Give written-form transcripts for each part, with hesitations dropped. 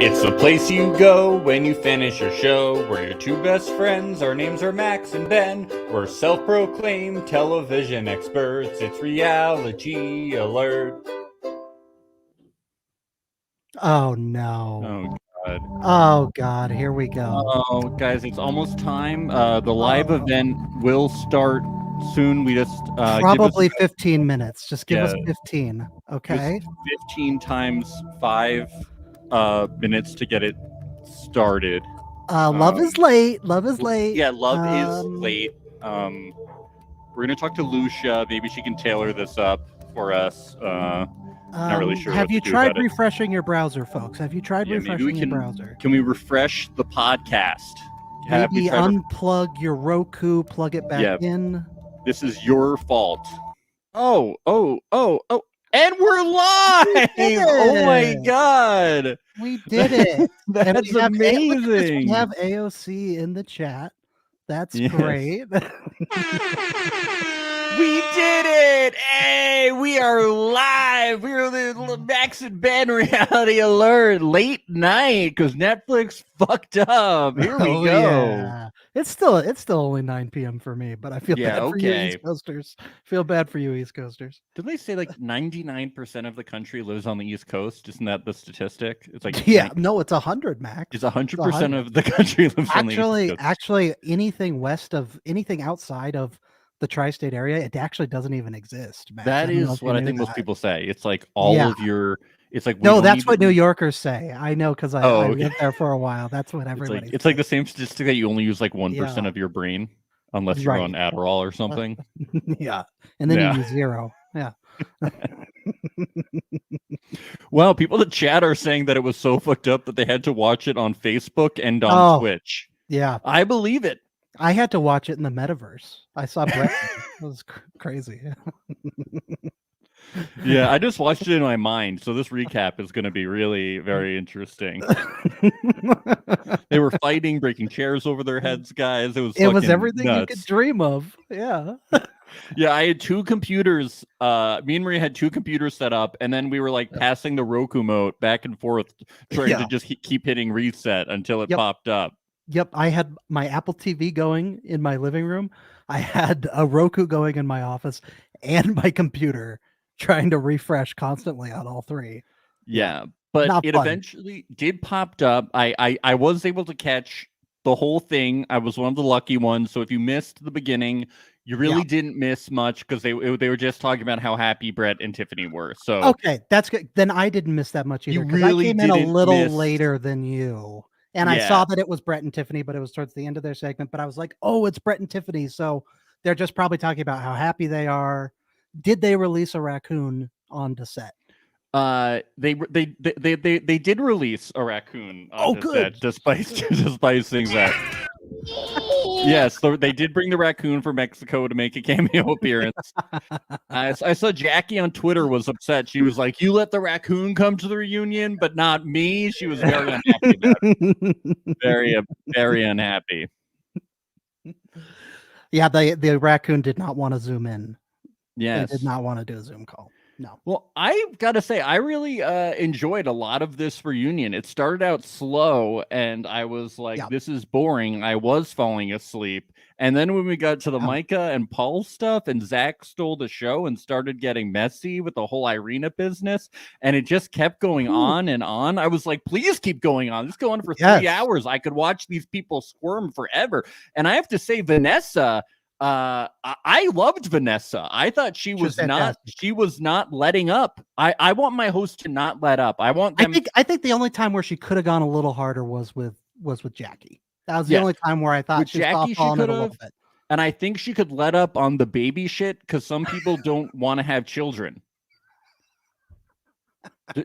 It's the place you go when you finish your show. We're your two best friends. Our names are Max and Ben. We're self-proclaimed television experts. It's Reality Alert. Oh no. Oh, God. Oh God, here we go. Oh, guys, it's almost time. The live event will start soon. We just Probably 15 minutes. Just give us Yeah. 15. Okay. 15 times 5 minutes to get it started. Love is late. Love is late. Yeah, love is late. We're gonna talk to Lucia. Maybe she can tailor this up for us. Not really sure. Have what you to do tried about it. refreshing your browser, folks? Have you tried Yeah, maybe we refreshing your browser? Can we refresh the podcast? Maybe unplug your Roku, plug it back in. This is your fault. Oh, and we're live! Oh my God, we did it! That's amazing. We have AOC in the chat. That's great. We did it! Hey, we are live. We're the Max and Ben Reality Alert late night because Netflix fucked up. Here we go. Yeah. It's still only 9 p.m. for me, but I feel bad for you East Coasters. Feel bad for you East Coasters. Did they say like 99% of the country lives on the East Coast? Isn't that the statistic? It's like no, it's 100, Max. It's 100% of the country lives on the East Coast. Actually, anything outside of the tri-state area, it actually doesn't even exist, Max. That is what I think most people say. It's like all of your. It's like that's what New Yorkers say. I know because I lived there for a while. That's what everybody. It's like the same statistic that you only use like 1% of your brain, unless you're on Adderall or something. Yeah, and then you use 0. Yeah. Well, people in the chat are saying that it was so fucked up that they had to watch it on Facebook and on Twitch. Yeah, I believe it. I had to watch it in the metaverse. I saw Brett. It was crazy. Yeah, I just watched it in my mind, so this recap is going to be really very interesting. They were fighting, breaking chairs over their heads, guys. It was everything nuts. you could dream of. Yeah. Yeah, I had 2 computers. Me and Maria had 2 computers set up, and then we were like passing the Roku remote back and forth, trying to just keep hitting reset until it popped up. Yep, I had my Apple TV going in my living room. I had a Roku going in my office, and my computer trying to refresh constantly on all 3. Yeah, but it eventually did popped up. I was able to catch the whole thing. I was one of the lucky ones. So if you missed the beginning, you really didn't miss much because they were just talking about how happy Brett and Tiffany were. So okay, that's good. Then I didn't miss that much either because I came in a little later than you. And I saw that it was Brett and Tiffany, but it was towards the end of their segment. But I was like, oh, it's Brett and Tiffany. So they're just probably talking about how happy they are. Did they release a raccoon onto set? They did release a raccoon onto set, despite saying that. Yes, so they did bring the raccoon from Mexico to make a cameo appearance. I saw Jackie on Twitter was upset. She was like, "You let the raccoon come to the reunion, but not me." She was very unhappy about it. Very unhappy. Yeah, the raccoon did not want to zoom in. Yes, they did not want to do a Zoom call. No. Well, I've got to say, I really enjoyed a lot of this reunion. It started out slow, and I was like, this is boring. I was falling asleep. And then when we got to the Micah and Paul stuff, and Zack stole the show and started getting messy with the whole Irina business, and it just kept going on and on. I was like, please keep going on. Just go on for 3 hours. I could watch these people squirm forever. And I have to say, Vanessa... I loved Vanessa. I thought she was not letting up. I want my host to not let up. I want them. I think the only time where she could have gone a little harder was with Jackie. That was the only time where I thought she could have. And I think she could let up on the baby shit because some people don't want to have children.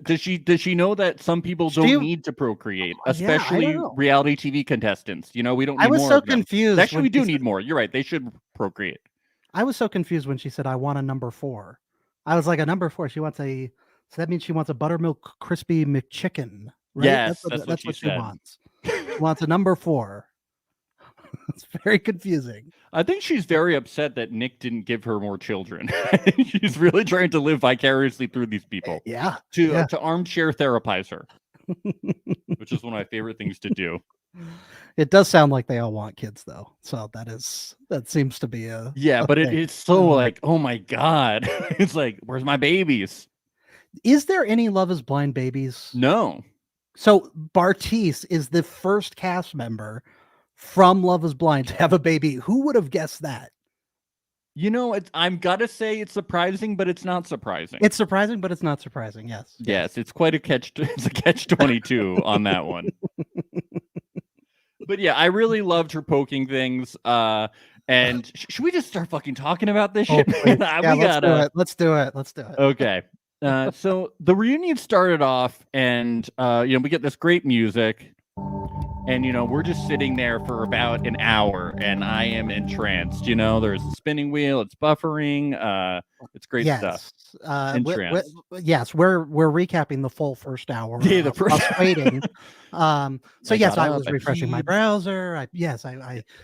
Does she know that some people don't need to procreate, especially reality TV contestants? You know, we don't need more. I was so confused. Actually, we do need more. You're right. They should procreate. I was so confused when she said, "I want a number 4." I was like, a number 4. So that means she wants a buttermilk crispy McChicken, right? Yes, that's what she wants. She wants a number 4. It's very confusing. I think she's very upset that Nick didn't give her more children. She's really trying to live vicariously through these people. Yeah. To armchair therapize her. which is one of my favorite things to do. It does sound like they all want kids, though. So that seems to be a but thing. it's so like, oh my god, it's like, where's my babies? Is there any Love Is Blind babies? No. So Bartise is the first cast member from Love Is Blind to have a baby. Who would have guessed that? I'm gotta say it's surprising, but it's not surprising. It's surprising, but it's not surprising. Yes. Yes, it's quite a catch. It's a catch-22 on that one. But yeah, I really loved her poking things. And should we just start fucking talking about this shit? Let's do it. Okay. So the reunion started off, and we get this great music, and we're just sitting there for about an hour, and I am entranced. There's a spinning wheel, it's buffering, it's great stuff. Yes, we're recapping the full first hour. Yeah, the first waiting. So yes, I was refreshing my browser.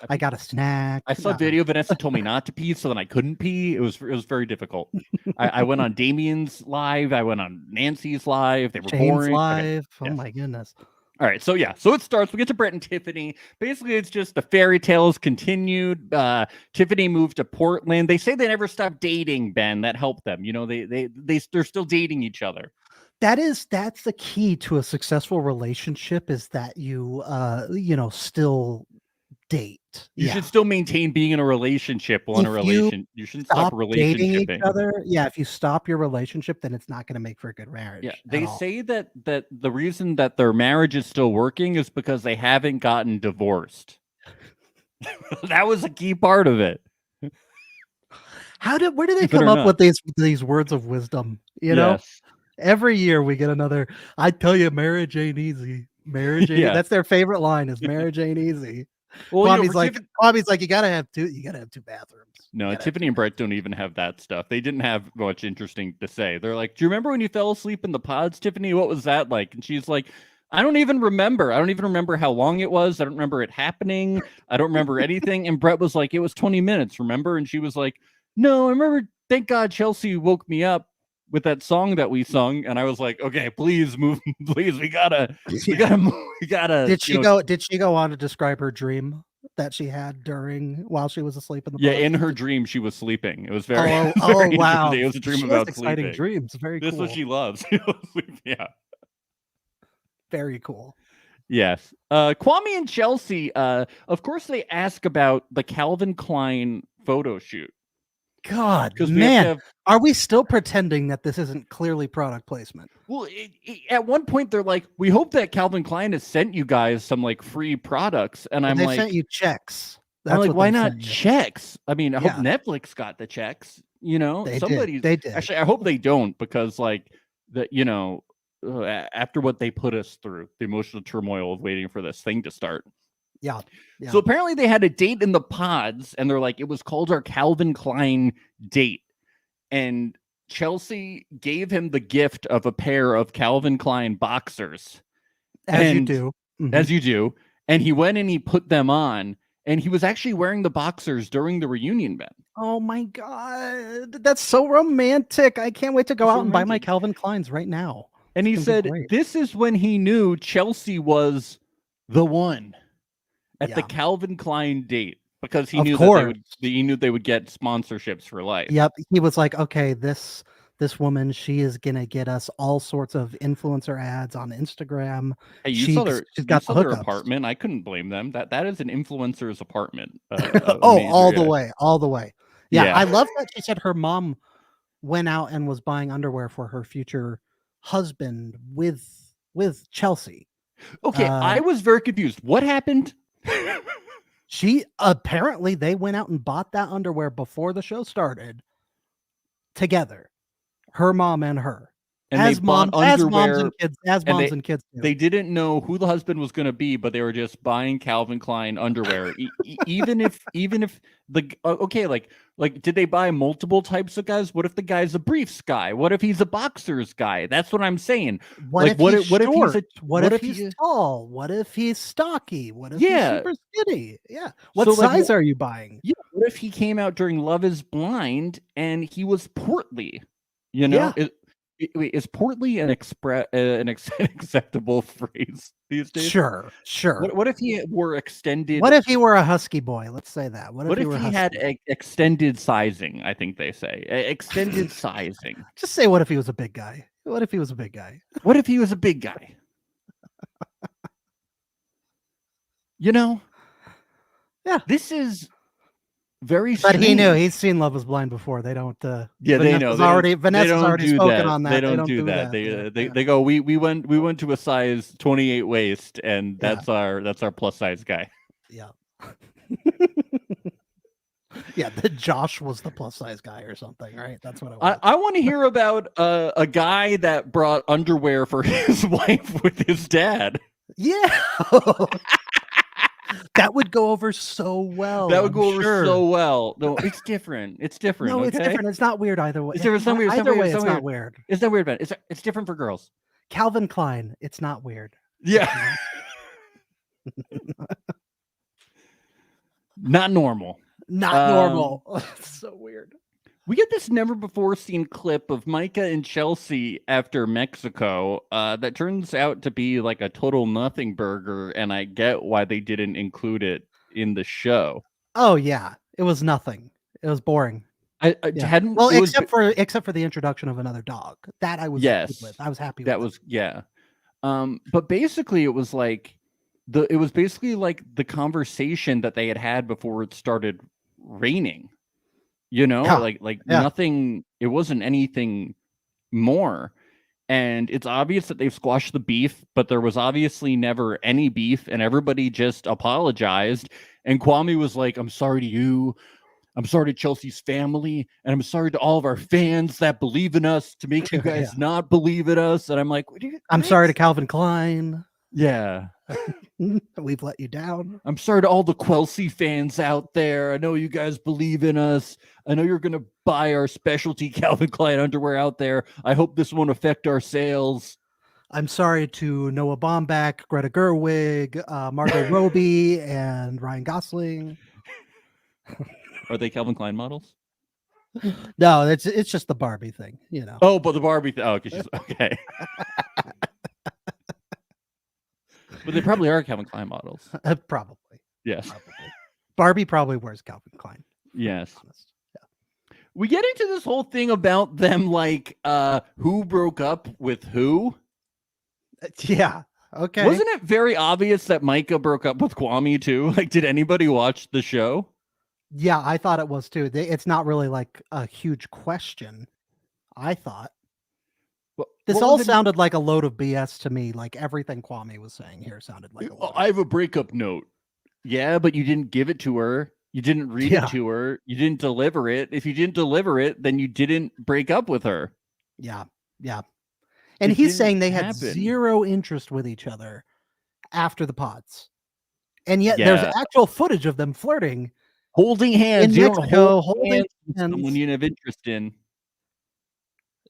I got a snack. I saw a video. Vanessa told me not to pee, so then I couldn't pee. It was very difficult. I went on Damien's live. I went on Nancy's live. They were boring. Live. Okay. Oh my goodness. All right, so it starts. We get to Brett and Tiffany. Basically, it's just the fairy tales continued. Tiffany moved to Portland. They say they never stopped dating, Ben. That helped them. They're still dating each other. That's the key to a successful relationship, is that you still date. You should still maintain being in a relationship while in a relation. You shouldn't stop dating each other. Yeah, if you stop your relationship, then it's not going to make for a good marriage. Yeah, they say that the reason that their marriage is still working is because they haven't gotten divorced. That was a key part of it. Where do they come up with these words of wisdom? Every year we get another. I tell you, marriage ain't easy. Marriage ain't. That's their favorite line: is marriage ain't easy. Well, Kwame's like, you gotta have two bathrooms. No, Tiffany and Brett don't even have that stuff. They didn't have much interesting to say. They're like, do you remember when you fell asleep in the pods, Tiffany? What was that like? And she's like, I don't even remember. I don't even remember how long it was. I don't remember it happening. I don't remember anything. And Brett was like, it was 20 minutes, remember? And she was like, no, I remember. Thank God Chelsea woke me up with that song that we sung. And I was like, okay, please move. Please, we gotta move. We gotta. Did she go on to describe her dream that she had while she was asleep in the in her dream she was sleeping? It was very wow, it was a dream about exciting sleeping. Dreams. Very cool. This is what she loves. Yeah, very cool. Yes. Kwame and Chelsea, of course they ask about the Calvin Klein photo shoot. God, man, are we still pretending that this isn't clearly product placement? Well, at one point they're like, we hope that Calvin Klein has sent you guys some like free products, and I'm they like, sent you checks. I'm like, why not checks? I mean, I hope Netflix got the checks. Somebody. They did. Actually, I hope they don't, because like after what they put us through, the emotional turmoil of waiting for this thing to start. Yeah. So apparently they had a date in the pods, and they're like, it was called our Calvin Klein date. And Chelsea gave him the gift of a pair of Calvin Klein boxers. As you do. Mm-hmm. As you do. And he went and he put them on, and he was actually wearing the boxers during the reunion, Ben. Oh my God. That's so romantic. I can't wait to go out and buy my Calvin Kleins right now. And he said this is when he knew Chelsea was the one. At the Calvin Klein date, because he knew they would get sponsorships for life. Yep, he was like, okay, this woman, she is gonna get us all sorts of influencer ads on Instagram. Hey, she's got their apartment. I couldn't blame them. That is an influencer's apartment. All the way. Yeah, I love that she said her mom went out and was buying underwear for her future husband with Chelsea. Okay, I was very confused. What happened? They went out and bought that underwear before the show started together, her mom and her, as moms and kids. They didn't know who the husband was going to be, but they were just buying Calvin Klein underwear. even if did they buy multiple types of guys? What if the guy's a briefs guy? What if he's a boxers guy? That's what I'm saying. What if he's tall? What if he's stocky? What if he's super skinny? Yeah. What size are you buying? Yeah. What if he came out during Love Is Blind and he was portly? Wait, is portly an acceptable phrase these days? Sure. What if he were extended? What if he were a husky boy? Let's say that. What if he had extended sizing? I think they say extended sizing. Just say, what if he was a big guy? What if he was a big guy? What if he was a big guy? You know? Yeah. This is very strange. But he knew. He's seen Love Is Blind before. They don't. Yeah, they know. Vanessa's already spoken on that. They don't do that. They go. We went to a size 28 waist, and that's our plus size guy. Yeah. Yeah, the Josh was the plus size guy or something, right? That's what I want to hear about a guy that brought underwear for his wife with his dad. Yeah. That would go over so well. That would go over so well. No, it's different. It's different. No, it's different. It's not weird either way. It's different. It's not weird. It's not weird. It's not weird, man. It's different for girls. Calvin Klein. It's not weird. Yeah. Not normal. Not normal. It's so weird. We get this never before seen clip of Micah and Chelsea after Mexico that turns out to be like a total nothing burger, and I get why they didn't include it in the show. Oh yeah, it was nothing. It was boring. I hadn't except for the introduction of another dog. That I was good with. I was happy with. That was but basically it was like the conversation that they had before it started raining. You know, nothing, it wasn't anything more. And it's obvious that they've squashed the beef, but there was obviously never any beef, and everybody just apologized. And Kwame was like, I'm sorry to you. I'm sorry to Chelsea's family. And I'm sorry to all of our fans that believe in us to make you guys not believe in us. And I'm like, I'm sorry to Calvin Klein. Yeah. We've let you down. I'm sorry to all the Chelsea fans out there. I know you guys believe in us. I know you're going to buy our specialty Calvin Klein underwear out there. I hope this won't affect our sales. I'm sorry to Noah Baumbach, Greta Gerwig, Margot Robbie, and Ryan Gosling. Are they Calvin Klein models? No, it's just the Barbie thing, you know. Oh, but the Barbie thing. Oh, okay. But they probably are Calvin Klein models. Probably. Yes. Probably. Barbie probably wears Calvin Klein. Yes. Yeah. We get into this whole thing about them, like, who broke up with who. Yeah. Okay. Wasn't it very obvious that Micah broke up with Kwame too? Like, did anybody watch the show? Yeah, I thought it was too. It's not really like a huge question, I thought. This all sounded like a load of BS to me. Like everything Kwame was saying here sounded like a load. I have a breakup note. Yeah, but you didn't give it to her. You didn't read it to her. You didn't deliver it. If you didn't deliver it, then you didn't break up with her. Yeah. Yeah. And he's saying they had zero interest with each other after the pods. And yet there's actual footage of them flirting. Holding hands. In Mexico, holding hands. Someone you have interest in.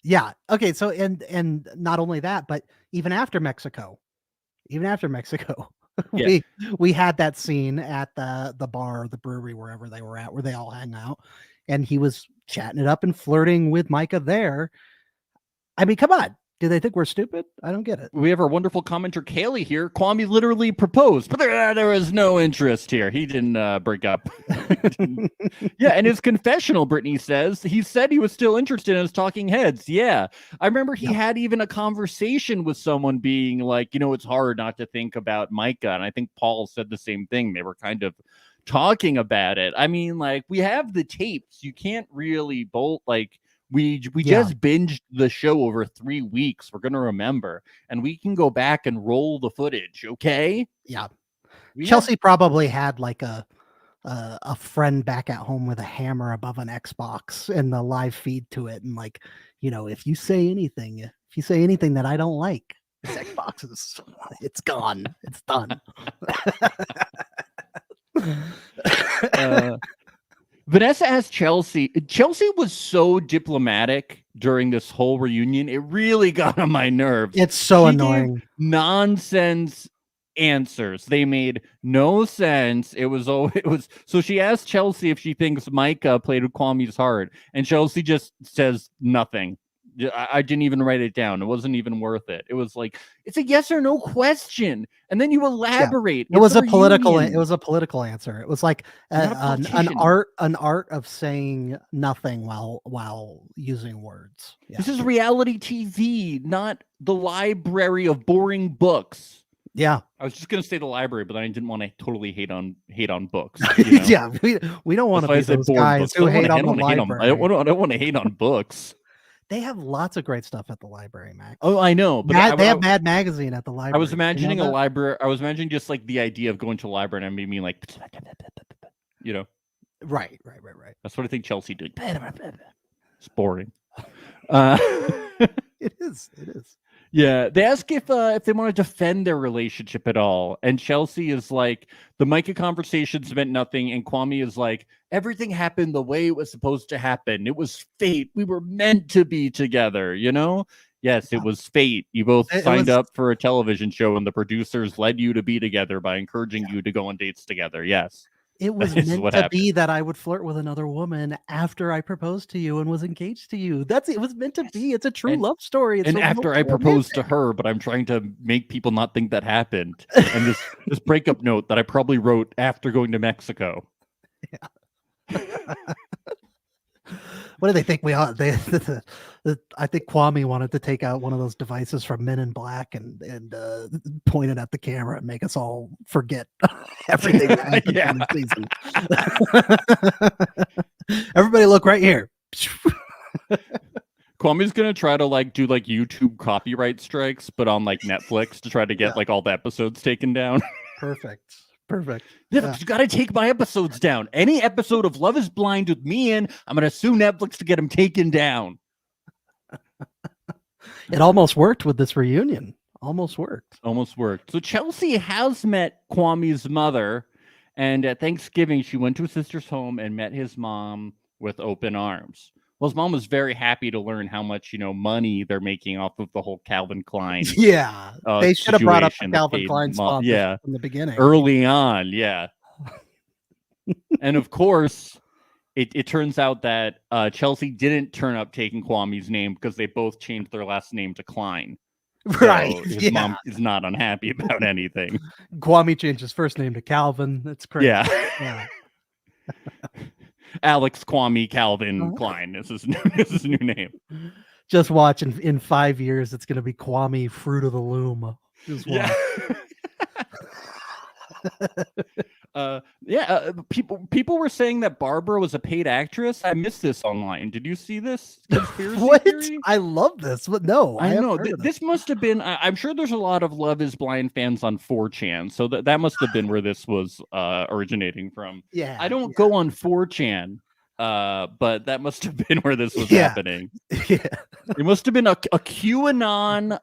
Yeah. Okay. So, and not only that, but even after Mexico, we had that scene at the bar, the brewery, wherever they were at, where they all hang out, and he was chatting it up and flirting with Micah there. I mean, come on. Do they think we're stupid? I don't get it. We have our wonderful commenter, Kaylee, here. Kwame literally proposed, but there was no interest here. He didn't break up. Yeah, and his confessional, Brittany says, he said he was still interested in his talking heads. Yeah. I remember he had even a conversation with someone being like, you know, it's hard not to think about Micah. And I think Paul said the same thing. They were kind of talking about it. I mean, like, we have the tapes. You can't really bolt, like, we just binged the show over 3 weeks. We're gonna remember, and we can go back and roll the footage. Okay. Yeah. Chelsea probably had like a friend back at home with a hammer above an Xbox and the live feed to it, and like, you know, if you say anything that I don't like, this Xbox is, it's gone. It's done. Vanessa asked Chelsea. Chelsea was so diplomatic during this whole reunion. It really got on my nerves. It's so annoying. Nonsense answers. They made no sense. It was so she asked Chelsea if she thinks Micah played with Kwame's heart, and Chelsea just says nothing. I didn't even write it down. It wasn't even worth it. It was like, it's a yes or no question, and then you elaborate. It was a political. It was a political answer. It was like an art of saying nothing while using words. Yeah. This is reality TV, not the library of boring books. Yeah, I was just gonna say the library, but I didn't want to totally hate on books. You know? Yeah, we don't want to be those guys who hate on the library. I don't want to hate on books. They have lots of great stuff at the library, Max. Oh, I know, but they have Mad Magazine at the library. I was imagining a library. I was imagining just like the idea of going to a library and me like, you know, right. That's what I think Chelsea did. It's boring. It is. Yeah, they ask if they want to defend their relationship at all, and Chelsea is like, the Micah conversations meant nothing, and Kwame is like, everything happened the way it was supposed to happen. It was fate. We were meant to be together, you know? Yes, it was fate. You both signed up for a television show, and the producers led you to be together by encouraging you to go on dates together. Yes. It was meant to be that I would flirt with another woman after I proposed to you and was engaged to you. It was meant to be. It's a true love story. And after I proposed to her, but I'm trying to make people not think that happened. And this breakup note that I probably wrote after going to Mexico. Yeah. What do they think we are? I think Kwame wanted to take out one of those devices from Men in Black and point it at the camera and make us all forget everything that happened in the season. Everybody look right here. Kwame's gonna try to do YouTube copyright strikes, but on Netflix to try to get all the episodes taken down. Perfect. You got to take my episodes down. Any episode of Love is Blind with me in, I'm going to sue Netflix to get them taken down. It almost worked with this reunion. Almost worked. So Chelsea has met Kwame's mother, and at Thanksgiving, she went to his sister's home and met his mom with open arms. Well, his mom was very happy to learn how much, money they're making off of the whole Calvin Klein. Yeah. They should have brought up the Calvin Klein sponsor from the beginning. Early on, yeah. And of course, it turns out that Chelsea didn't turn up taking Kwame's name because they both changed their last name to Klein. Right. So his mom is not unhappy about anything. Kwame changed his first name to Calvin. That's crazy. Yeah. Alex Kwame Calvin Klein is his new name. Just watch in 5 years, it's going to be Kwame Fruit of the Loom. Just watch. People were saying that Barbara was a paid actress. I missed this online. Did you see this conspiracy theory? I love this, but no, I know this must have been. I'm sure there's a lot of Love Is Blind fans on 4chan, so that must have been where this was originating from. Yeah, I don't go on 4chan, but that must have been where this was happening. Yeah, it must have been a QAnon.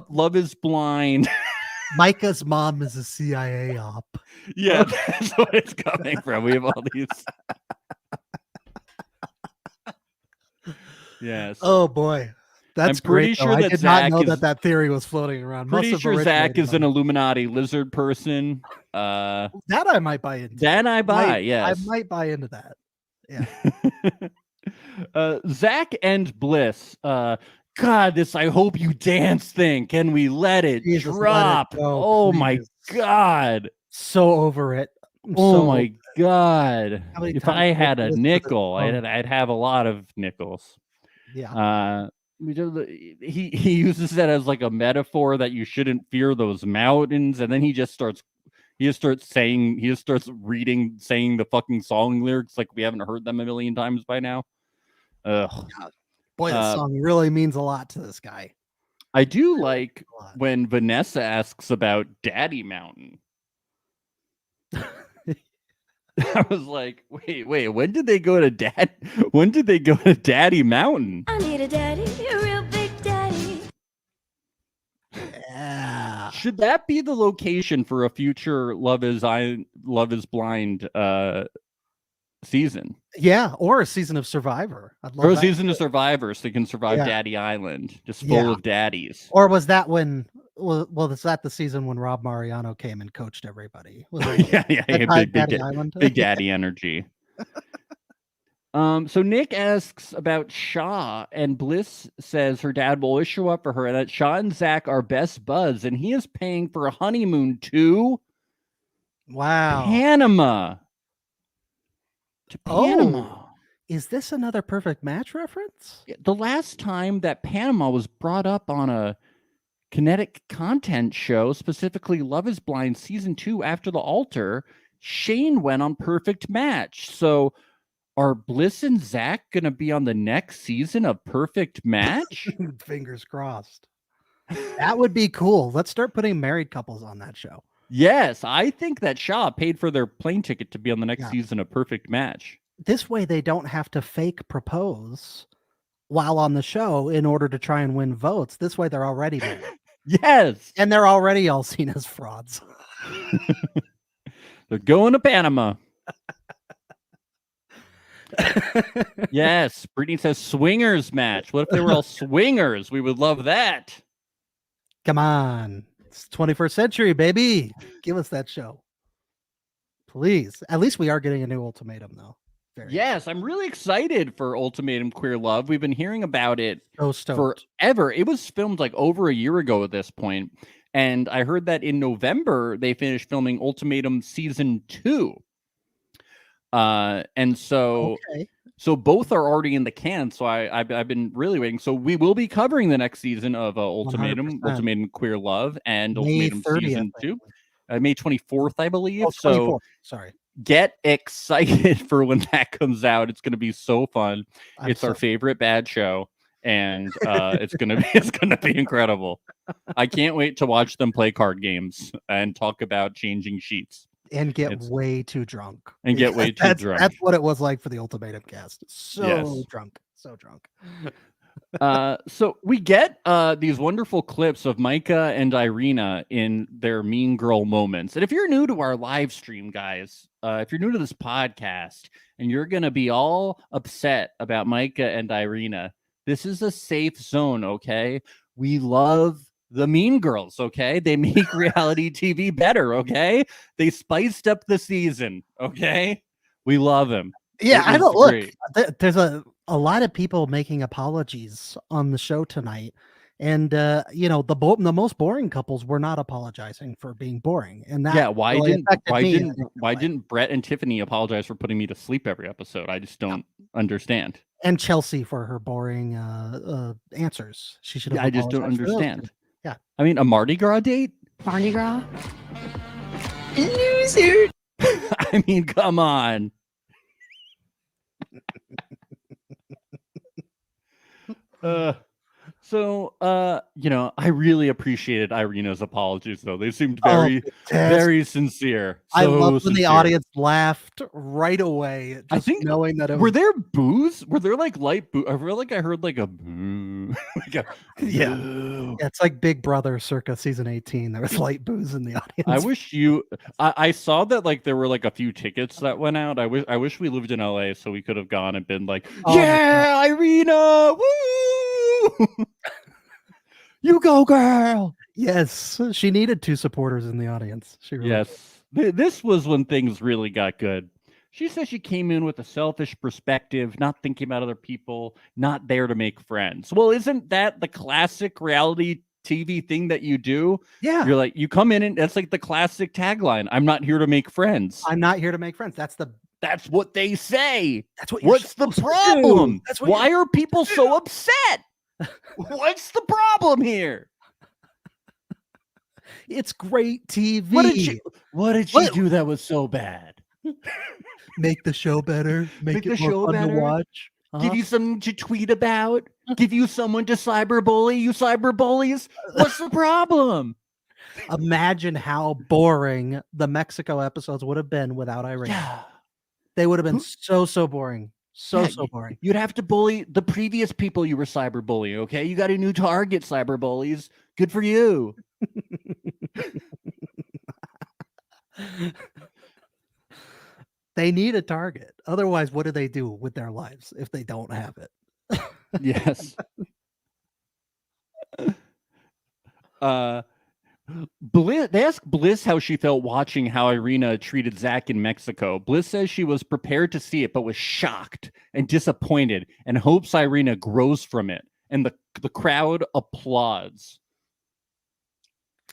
Love Is Blind. Micah's mom is a CIA op. Yeah, that's what it's coming from. We have all these. Yes. Oh boy, that's great. Sure I did not know that theory was floating around. Pretty sure Zack is an Illuminati lizard person. That I might buy into. That I buy. Yes, I might buy into that. Yeah. Zack and Bliss. God, this I hope you dance thing. Can we let it drop? Let it go, oh my God. So over it. My God. If I had a nickel, I'd have a lot of nickels. Yeah. He uses that as a metaphor that you shouldn't fear those mountains, and then he just starts saying the fucking song lyrics like we haven't heard them a million times by now. Ugh. God. Boy, this song really means a lot to this guy. I do like when Vanessa asks about Daddy Mountain. I was like, wait, when did they go to Daddy Mountain? I need a daddy, a real big daddy. Yeah. Should that be the location for a future Love Is Blind season? Yeah, or a season of Survivor. Or a season of Survivor, so they can survive Daddy Island, just full of daddies. Or was that when? Well, was that the season when Rob Mariano came and coached everybody? Was yeah, big Daddy energy. So Nick asks about Shaw, and Bliss says her dad will always show up for her, and that Shaw and Zack are best buds, and he is paying for a honeymoon to Panama. To Panama. Oh, is this another Perfect Match reference? The last time that Panama was brought up on a kinetic content show, specifically Love is Blind season 2 After the Altar, Shane went on Perfect Match. So are Bliss and Zack going to be on the next season of Perfect Match? Fingers crossed. That would be cool. Let's start putting married couples on that show. Yes, I think that Shaw paid for their plane ticket to be on the next season of Perfect Match. This way they don't have to fake propose while on the show in order to try and win votes. This way they're already married. Yes. And they're already all seen as frauds. They're going to Panama. Yes, Brittany says swingers match. What if they were all swingers? We would love that. Come on. It's 21st century, baby. Give us that show. Please. At least we are getting a new ultimatum, though. Yes, I'm really excited for Ultimatum Queer Love. We've been hearing about it forever. It was filmed like over a year ago at this point. And I heard that in November, they finished filming Ultimatum Season 2. And so... Okay. So both are already in the can, so I've been really waiting. So we will be covering the next season of Ultimatum, 100%. Ultimatum Queer Love, and May Ultimatum 30th, Season 2. May 24th, I believe. Oh, 24th. So sorry. Get excited for when that comes out. It's going to be so fun. It's our favorite bad show, and it's going to be incredible. I can't wait to watch them play card games and talk about changing sheets. And get way too drunk. And get way too drunk. That's what it was like for the Ultimatum cast. So drunk. So drunk. So we get these wonderful clips of Micah and Irina in their mean girl moments. And if you're new to our live stream, guys, if you're new to this podcast and you're going to be all upset about Micah and Irina, this is a safe zone, okay? We love the Mean Girls, okay? They make reality TV better, okay? They spiced up the season, okay? We love them. Yeah, I don't look. There's a lot of people making apologies on the show tonight, and the most boring couples were not apologizing for being boring. And that why didn't Brett and Tiffany apologize for putting me to sleep every episode? I just don't understand. And Chelsea for her boring answers. She should have. I just don't understand. Yeah, I mean, a Mardi Gras date? Mardi Gras? Loser. I mean, come on. I really appreciated Irina's apologies, though. They seemed very sincere. I love when the audience laughed right away. I think knowing that were there boos? Were there like light boo? I feel like I heard like a boo. Yeah, it's like Big Brother circa season 18. There was light boos in the audience. I wish I saw that like there were like a few tickets that went out. I wish we lived in LA so we could have gone and been like, yeah, Irina, woo! You go, girl. Yes, she needed 2 supporters in the audience. This was when things really got good. She says she came in with a selfish perspective, not thinking about other people, not there to make friends. Well, isn't that the classic reality TV thing that you do? Yeah. You're like, you come in and that's like the classic tagline. I'm not here to make friends. I'm not here to make friends. That's what they say. That's what. What's the problem? Why are people so upset? What's the problem here? It's great TV. What did she do that was so bad? Make the show better. Make the it show more fun better. to watch. Give you something to tweet about. Give you someone to cyberbully. You cyberbullies. What's the problem? Imagine how boring the Mexico episodes would have been without Irina. Yeah. They would have been so boring. So boring. You'd have to bully the previous people you were cyberbullying, okay? You got a new target, cyberbullies. Good for you. They need a target. Otherwise, what do they do with their lives if they don't have it? Yes. Bliss, they asked Bliss how she felt watching how Irina treated Zack in Mexico. Bliss says she was prepared to see it, but was shocked and disappointed and hopes Irina grows from it. And the crowd applauds.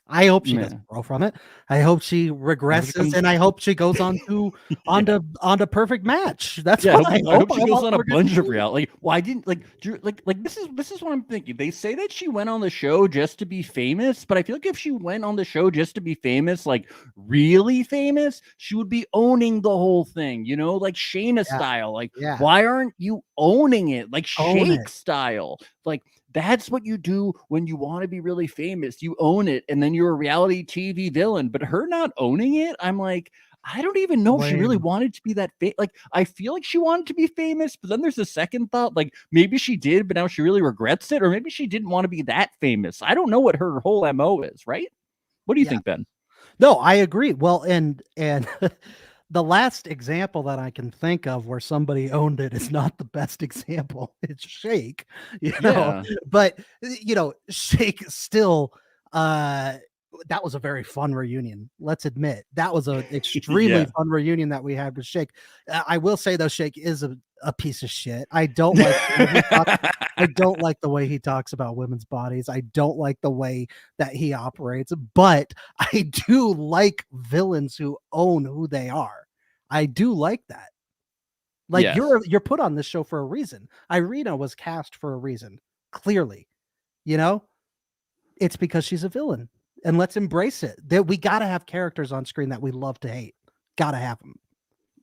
I hope she doesn't grow from it. I hope she regresses, and I hope she goes on to on to Perfect Match. That's what I hope. She goes on a bunch of reality. Well, I didn't like this is what I'm thinking. They say that she went on the show just to be famous, but I feel like if she went on the show just to be famous, like really famous, she would be owning the whole thing, you know, like Shayna style. Like, why aren't you owning it? Like Shake style. Like, that's what you do when you want to be really famous. You own it, and then you're a reality TV villain. But her not owning it, I'm like, I don't even know if she really wanted to be that like, I feel like she wanted to be famous, but then there's a second thought, like maybe she did, but now she really regrets it, or maybe she didn't want to be that famous. I don't know what her whole MO is, right? What do you think, Ben? No, I agree. Well, and the last example that I can think of where somebody owned it is not the best example. It's Shake, you know, but you know, Shake still, that was a very fun reunion. Let's admit that was an extremely fun reunion that we had with Shake. I will say though, Shake is a piece of shit. I don't like I don't like the way he talks about women's bodies. I don't like the way that he operates, but I do like villains who own who they are. I do like that. Like you're put on this show for a reason. Irina was cast for a reason. Clearly, you know, it's because she's a villain, and let's embrace it. That we got to have characters on screen that we love to hate. Got to have them.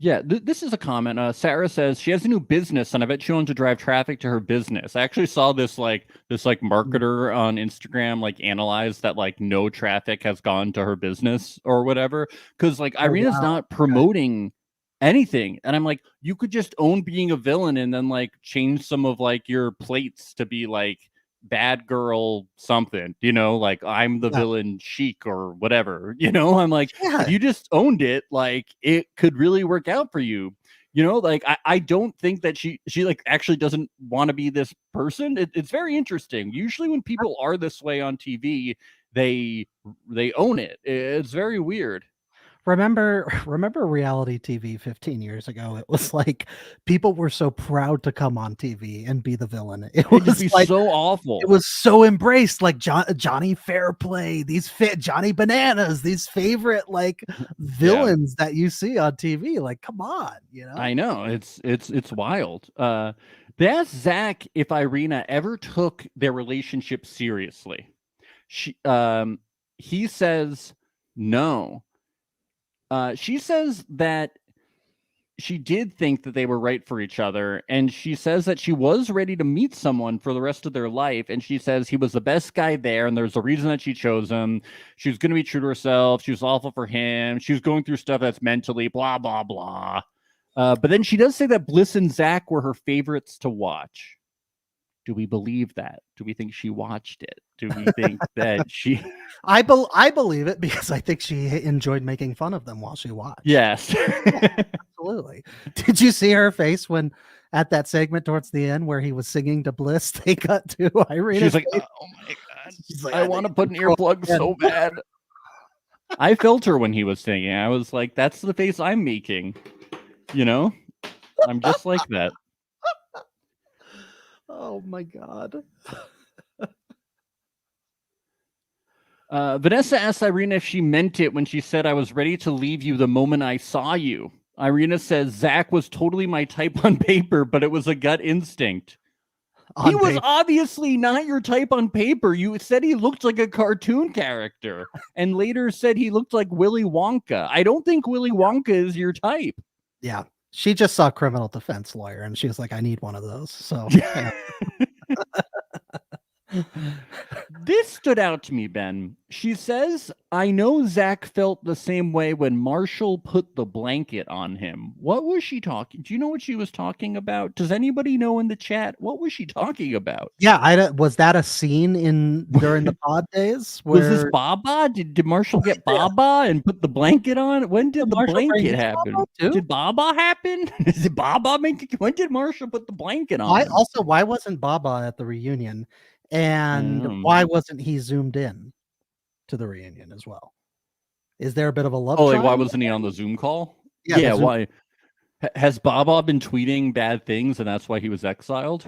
Yeah, this is a comment. Sarah says she has a new business, and I bet she wants to drive traffic to her business. I actually saw this marketer on Instagram like analyze that like no traffic has gone to her business or whatever, because like Irina's not promoting anything, and I'm like, you could just own being a villain and then like change some of like your plates to be like bad girl something, you know, like I'm the villain Chic or whatever, you know. I'm like, if you just owned it, like it could really work out for you, you know. Like I don't think that she like actually doesn't want to be this person. It's very interesting. Usually when people are this way on TV, they own it. It's very weird. Remember reality TV 15 years ago? It was like people were so proud to come on TV and be the villain. It would be like, so awful. It was so embraced, like Johnny Fairplay, these Johnny Bananas, these favorite like villains that you see on TV. Like, come on, you know. I know, it's wild. They asked Zack if Irina ever took their relationship seriously. He says no. She says that she did think that they were right for each other, and she says that she was ready to meet someone for the rest of their life, and she says he was the best guy there, and there's a reason that she chose him. She was going to be true to herself. She was awful for him. She was going through stuff that's mentally blah, blah, blah. But then she does say that Bliss and Zack were her favorites to watch. Do we believe that? Do we think she watched it? Do we think that she... I believe it because I think she enjoyed making fun of them while she watched. Yes. Absolutely. Did you see her face when at that segment towards the end where he was singing to Bliss, they cut to Irina? She's like, oh my God. She's like, I want to put an earplug so bad. I felt her when he was singing. I was like, that's the face I'm making. You know? I'm just like that. Oh my God. Vanessa asked Irina if she meant it when she said, I was ready to leave you the moment I saw you. Irina says, Zack was totally my type on paper, but it was a gut instinct. He was obviously not your type on paper. You said he looked like a cartoon character and later said he looked like Willy Wonka. I don't think Willy Wonka is your type. Yeah. She just saw Criminal Defense Lawyer and she was like, I need one of those. So this stood out to me, Ben. She says, I know Zack felt the same way when Marshall put the blanket on him. What was she talking? Do you know what she was talking about? Does anybody know in the chat? What was she talking about? Yeah, was that a scene during the pod days? Was this Baba? Did Marshall get Baba and put the blanket on? When did the blanket happen? Did Baba happen? Did Baba when did Marshall put the blanket on? Why wasn't Baba at the reunion? And why wasn't he zoomed in? to the reunion as well. Is there a bit of a love? Oh, like why wasn't he on the Zoom call? Yeah, why? Has Baba been tweeting bad things and that's why he was exiled?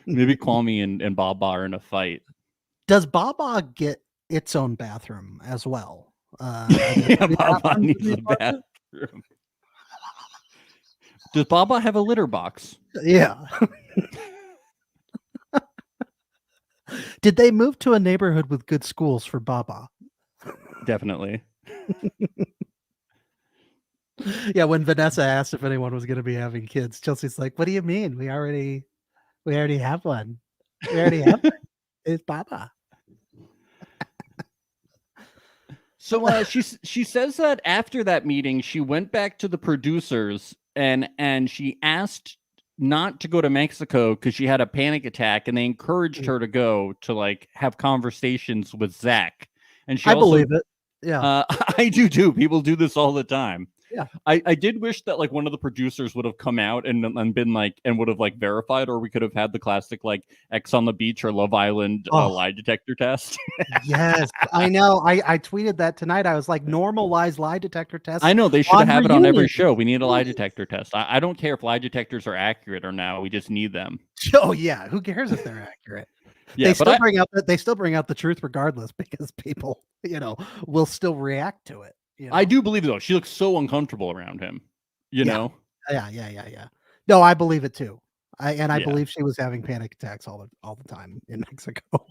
Maybe Kwame and Baba are in a fight. Does Baba get its own bathroom as well? Yeah, Baba needs a bathroom. Does Baba have a litter box? Yeah. Did they move to a neighborhood with good schools for Baba? Definitely. Yeah, when Vanessa asked if anyone was going to be having kids, Chelsea's like, "What do you mean? We already have one. We already have one. It's Baba." So she says that after that meeting, she went back to the producers and she asked not to go to Mexico because she had a panic attack, and they encouraged her to go to like have conversations with Zack. And she I believe it. Yeah, I do too. People do this all the time. Yeah, I did wish that like one of the producers would have come out and been like and would have like verified, or we could have had the classic like X on the Beach or Love Island lie detector test. Yes, I know. I tweeted that tonight. I was like, normalize lie detector tests. I know they should have it on every show. We need a lie detector test. I don't care if lie detectors are accurate or not. We just need them. Oh yeah, who cares if they're accurate? Yeah, they still bring out the truth regardless because people, will still react to it. I do believe though. She looks so uncomfortable around him. You know? Yeah. No, I believe it too. I believe she was having panic attacks all the time in Mexico.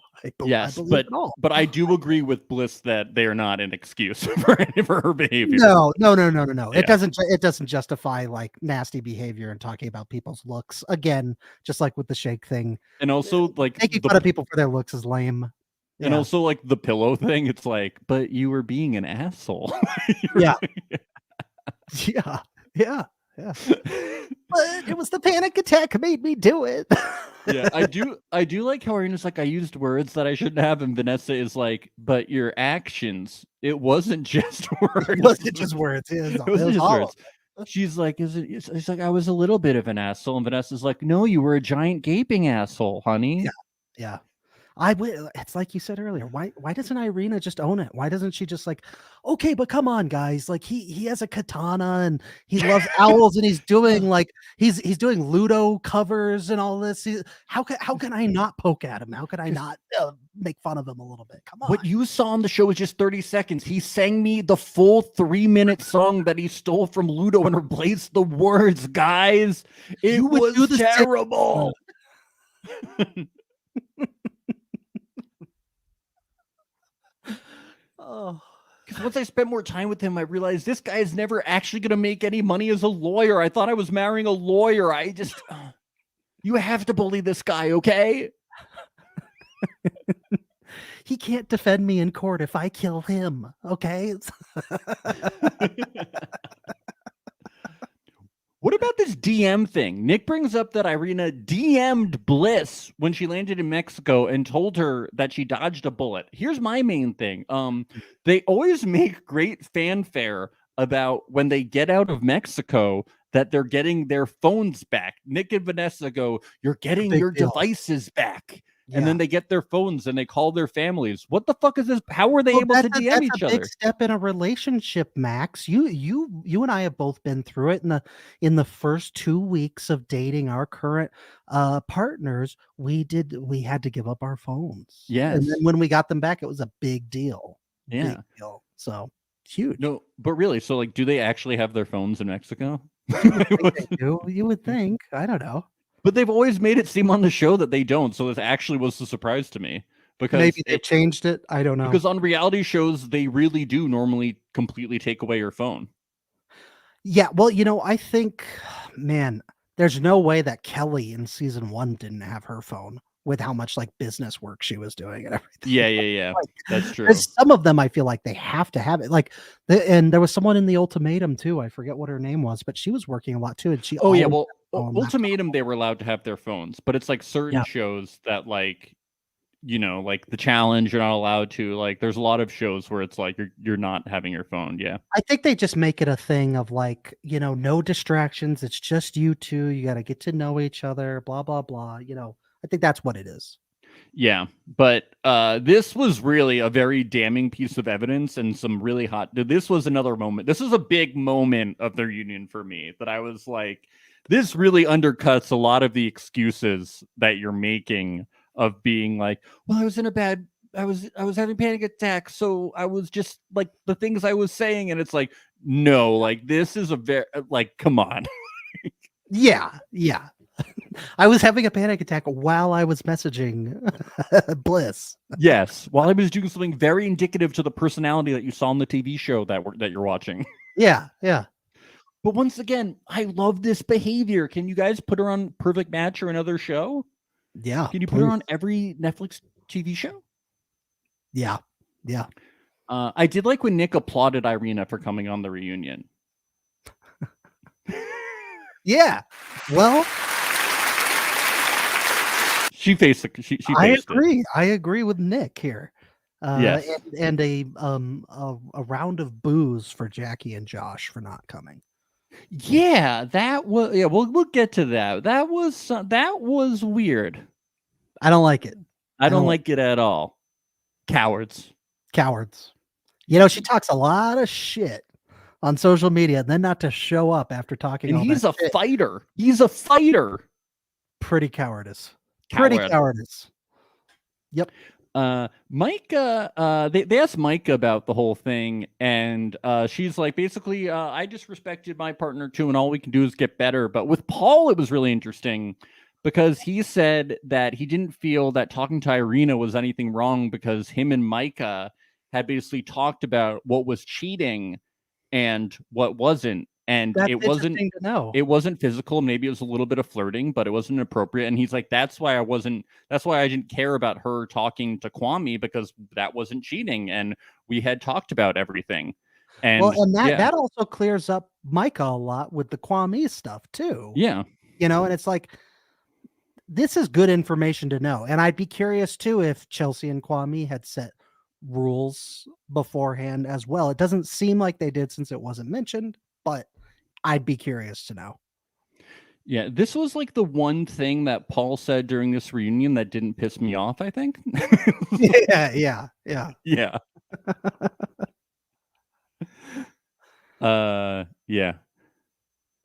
But I do agree with Bliss that they are not an excuse for her behavior. No. Yeah. It doesn't justify like nasty behavior and talking about people's looks. Again, just like with the shake thing. And also like making fun of people for their looks is lame. Yeah. And also like the pillow thing, it's like, but you were being an asshole. Yeah. But it was the panic attack made me do it. Yeah, I do like how Irina's like, I used words that I shouldn't have, and Vanessa is like, but your actions, it wasn't just words. It wasn't just words. It wasn't just words. She's like, it's like I was a little bit of an asshole, and Vanessa's like, no, you were a giant gaping asshole, honey. Yeah. It's like you said earlier. Why doesn't Irina just own it? Why doesn't she just like, okay, but come on, guys. Like he has a katana and he loves owls and he's doing like he's doing Ludo covers and all this. How can I not poke at him? How can I not make fun of him a little bit? Come on. What you saw on the show was just 30 seconds. He sang me the full 3-minute song that he stole from Ludo and replaced the words, guys. It was terrible. Because once I spent more time with him, I realized this guy is never actually going to make any money as a lawyer. I thought I was marrying a lawyer. I just, you have to bully this guy, okay? He can't defend me in court if I kill him, okay? What about this DM thing? Nick brings up that Irina DM'd Bliss when she landed in Mexico and told her that she dodged a bullet. Here's my main thing. They always make great fanfare about when they get out of Mexico that they're getting their phones back. Nick and Vanessa go, you're getting your devices back. Yeah. And then they get their phones and they call their families. What the fuck is this? How were they able to DM each other? Big step in a relationship, Max. You and I have both been through it in the first 2 weeks of dating our current partners. We had to give up our phones. Yes. And then when we got them back, it was a big deal. Yeah. Big deal. So huge. No, but really, so like, do they actually have their phones in Mexico? You would think. I don't know. But they've always made it seem on the show that they don't. So this actually was a surprise to me. Because maybe they changed it. I don't know. Because on reality shows, they really do normally completely take away your phone. Yeah. Well, I think, man, there's no way that Kelly in season 1 didn't have her phone with how much like business work she was doing and everything. Yeah. That's true. Some of them I feel like they have to have it. Like, and there was someone in the Ultimatum too. I forget what her name was, but she was working a lot too. And she. Oh yeah. Well, Ultimatum, they were allowed to have their phones, but it's like certain shows that like, like The Challenge, you're not allowed to. Like, there's a lot of shows where it's like you're not having your phone. Yeah. I think they just make it a thing of like, no distractions. It's just you two. You got to get to know each other. Blah blah blah. I think that's what it is. Yeah, but this was really a very damning piece of evidence and some really hot. This was another moment. This was a big moment of their union for me that I was like, this really undercuts a lot of the excuses that you're making of being like, well, I was in a bad. I was having panic attacks, so I was just like the things I was saying, and it's like, no, like this is a very like, come on. Yeah. I was having a panic attack while I was messaging Bliss. Yes, while I was doing something very indicative to the personality that you saw on the TV show that you're watching. Yeah. But once again, I love this behavior. Can you guys put her on Perfect Match or another show? Yeah. Can you put her on every Netflix TV show? Yeah. I did like when Nick applauded Irina for coming on the reunion. Yeah. Well, she faced it. She faced it. I agree with Nick here. Yes. And a round of booze for Jackie and Josh for not coming. Yeah, that was. Yeah, we'll get to that. That was weird. I don't like it. I don't like it at all. Cowards. You know, she talks a lot of shit on social media, and then not to show up after talking. And he's a fighter. Pretty cowardice. Yep. Micah, they asked Micah about the whole thing, and she's like, basically, I just respected my partner too, and all we can do is get better. But with Paul, it was really interesting because he said that he didn't feel that talking to Irina was anything wrong because him and Micah had basically talked about what was cheating and what wasn't. And That's it wasn't to know. It wasn't physical. Maybe it was a little bit of flirting, but it wasn't appropriate. And he's like, that's why I didn't care about her talking to Kwame, because that wasn't cheating. And we had talked about everything. And that also clears up Micah a lot with the Kwame stuff too. Yeah. You know, and it's like, this is good information to know. And I'd be curious too if Chelsea and Kwame had set rules beforehand as well. It doesn't seem like they did since it wasn't mentioned, but I'd be curious to know. Yeah, this was like the one thing that Paul said during this reunion that didn't piss me off, I think. Yeah. Yeah.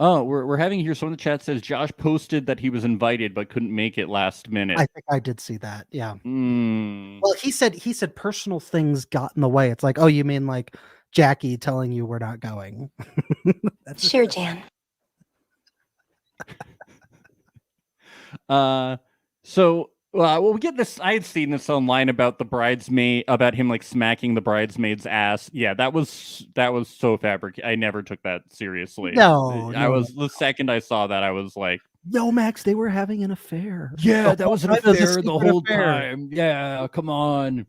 Oh, we're having here. Someone in the chat says Josh posted that he was invited but couldn't make it last minute. I think I did see that. Yeah. Well, he said personal things got in the way. It's like, oh, you mean like Jackie telling you we're not going? Sure, Jan. So we get this. I had seen this online about the bridesmaid, about him like smacking the bridesmaid's ass. Yeah, that was so fabricated. I never took that seriously. The second I saw that, I was like, yo, Max, they were having an affair. Yeah, that was an affair the whole time. Yeah, come on.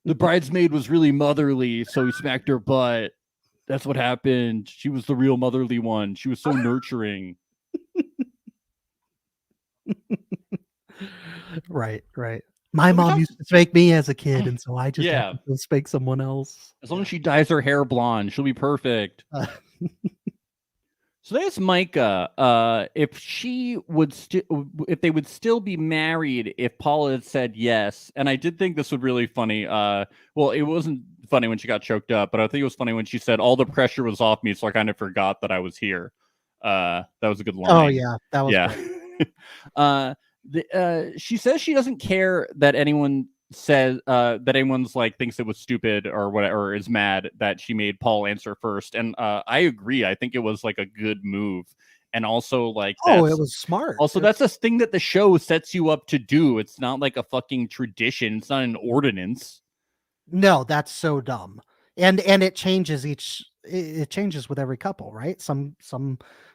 The bridesmaid was really motherly, so he smacked her butt. That's what happened. She was the real motherly one. She was so nurturing. Right. My mom used to spank me as a kid, and so I just have to spank someone else. As long as she dyes her hair blonde, she'll be perfect. So that's Micah. If they would still be married if Paula had said yes. And I did think this would really funny. Well, it wasn't funny when she got choked up, but I think it was funny when she said all the pressure was off me, so I kind of forgot that I was here. That was a good line. Oh yeah, that was great. She says she doesn't care that anyone says that anyone's like thinks it was stupid or whatever, or is mad that she made Paul answer first. And I agree. I think it was like a good move. And also like, it was smart. Also, that's a thing that the show sets you up to do. It's not like a fucking tradition. It's not an ordinance. No, that's so dumb. And it changes it changes with every couple, right? Some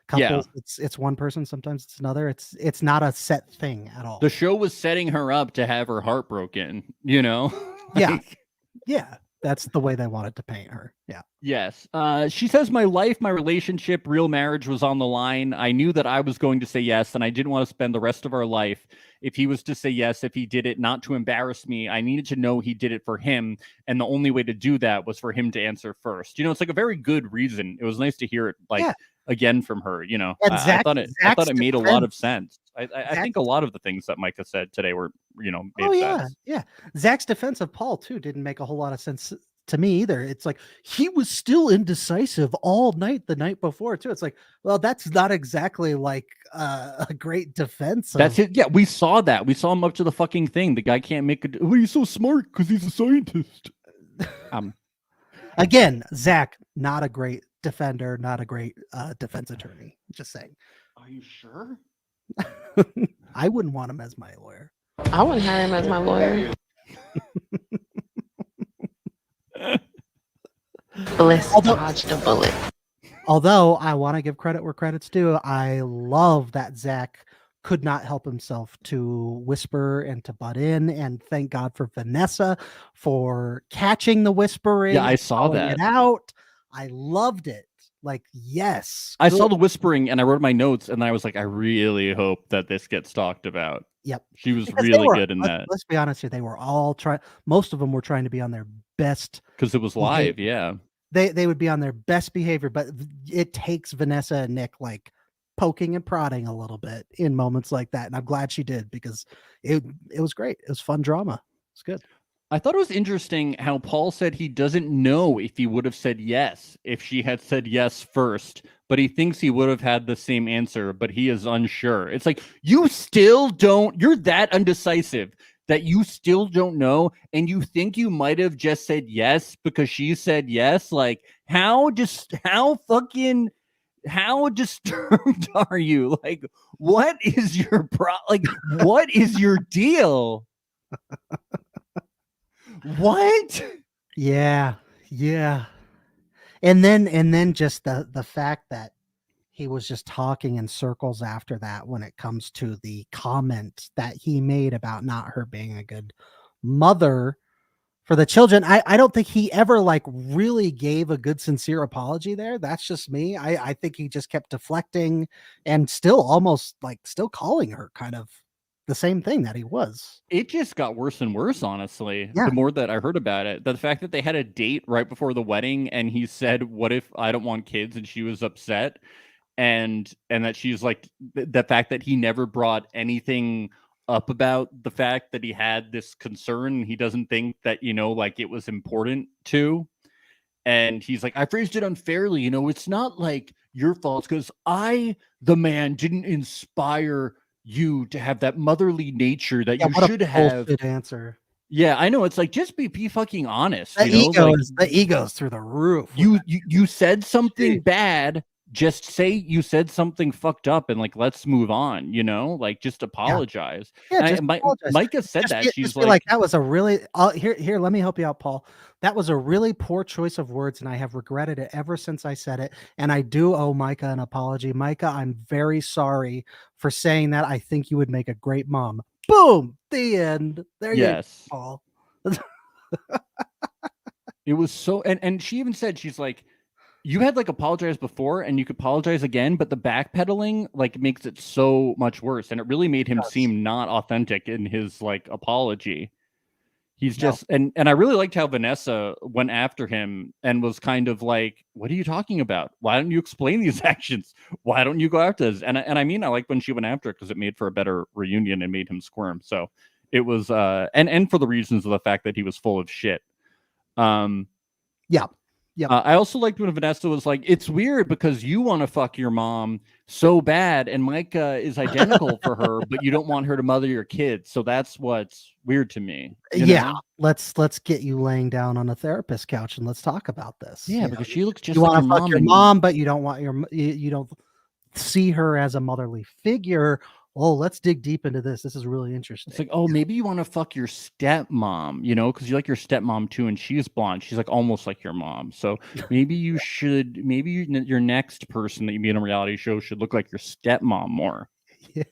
couples, it's one person, sometimes it's another. It's not a set thing at all. The show was setting her up to have her heart broken, you know? Yeah. That's the way they wanted to paint her. Yeah. Yes. She says, my life, my relationship, real marriage was on the line. I knew that I was going to say yes, and I didn't want to spend the rest of our life. If he was to say yes, if he did it not to embarrass me, I needed to know he did it for him. And the only way to do that was for him to answer first. You know, it's like a very good reason. It was nice to hear it again from her, you know. And I thought it made a lot of sense. I think a lot of the things that Micah said today were, made sense. Yeah. Zack's defense of Paul too didn't make a whole lot of sense to me either. It's like he was still indecisive all night the night before too. It's like, well, that's not exactly like a great defense. That's it. Yeah, we saw that. We saw him up to the fucking thing. The guy can't make it. Oh, he's so smart because he's a scientist. Again, Zack, not a great defender, not a great defense attorney. Just saying. Are you sure? I wouldn't want him as my lawyer. I wouldn't hire him as my lawyer. Bliss dodged a bullet. Although I want to give credit where credit's due, I love that Zack could not help himself to whisper and to butt in, and thank God for Vanessa for catching the whispering. Yeah, I saw that. It out. I loved it. Like, yes. I saw the whispering and I wrote my notes and I was like, I really hope that this gets talked about. Yep. She was really good in that. Let's be honest here. They were all most of them were trying to be on their best. Because it was live, yeah. They would be on their best behavior, but it takes Vanessa and Nick like poking and prodding a little bit in moments like that. And I'm glad she did because it was great. It was fun drama. It's good. I thought it was interesting how Paul said he doesn't know if he would have said yes if she had said yes first, but he thinks he would have had the same answer, but he is unsure. It's like, you still don't, you're that undecisive that you still don't know, and you think you might have just said yes because she said yes. Like, how disturbed are you? Like, what is your what is your deal? What? Yeah. And then just the fact that he was just talking in circles after that when it comes to the comment that he made about not her being a good mother for the children. I don't think he ever like really gave a good sincere apology there. That's just me. I think he just kept deflecting and still almost like still calling her kind of the same thing that he was. It just got worse and worse, honestly. Yeah. The more that I heard about it, the fact that they had a date right before the wedding and he said, what if I don't want kids? And she was upset. And that she's like, the fact that he never brought anything up about the fact that he had this concern. He doesn't think that, like it was important to. And he's like, I phrased it unfairly. It's not like your fault because the man, didn't inspire you to have that motherly nature that you should have. Answer. Yeah, I know. It's like, just be fucking honest. The ego's through the roof. You said something bad. Just say you said something fucked up and like, let's move on, like just apologize. Yeah, just apologize. Micah said that. She's like, that was a really, here, let me help you out, Paul. That was a really poor choice of words. And I have regretted it ever since I said it. And I do owe Micah an apology. Micah, I'm very sorry for saying that. I think you would make a great mom. Boom. The end. There you go, Paul. It was so, and she even said, she's like, you had like apologized before and you could apologize again, but the backpedaling like makes it so much worse. And it really made him seem not authentic in his like apology. He's just, and I really liked how Vanessa went after him and was kind of like, what are you talking about? Why don't you explain these actions? Why don't you go after this? And I mean, I like when she went after it because it made for a better reunion and made him squirm. So it was, and for the reasons of the fact that he was full of shit. Yeah. I also liked when Vanessa was like, it's weird because you want to fuck your mom so bad and Micah is identical for her, but you don't want her to mother your kids. So that's what's weird to me. Yeah. Let's get you laying down on a therapist couch and let's talk about this. Yeah, because she looks just you like want to fuck your mom, but you don't want you don't see her as a motherly figure. Oh, let's dig deep into this. This is really interesting. It's like, oh, maybe you want to fuck your stepmom, because you like your stepmom too, and she's blonde. She's like almost like your mom. So maybe you should, your next person that you meet on a reality show should look like your stepmom more. Yeah.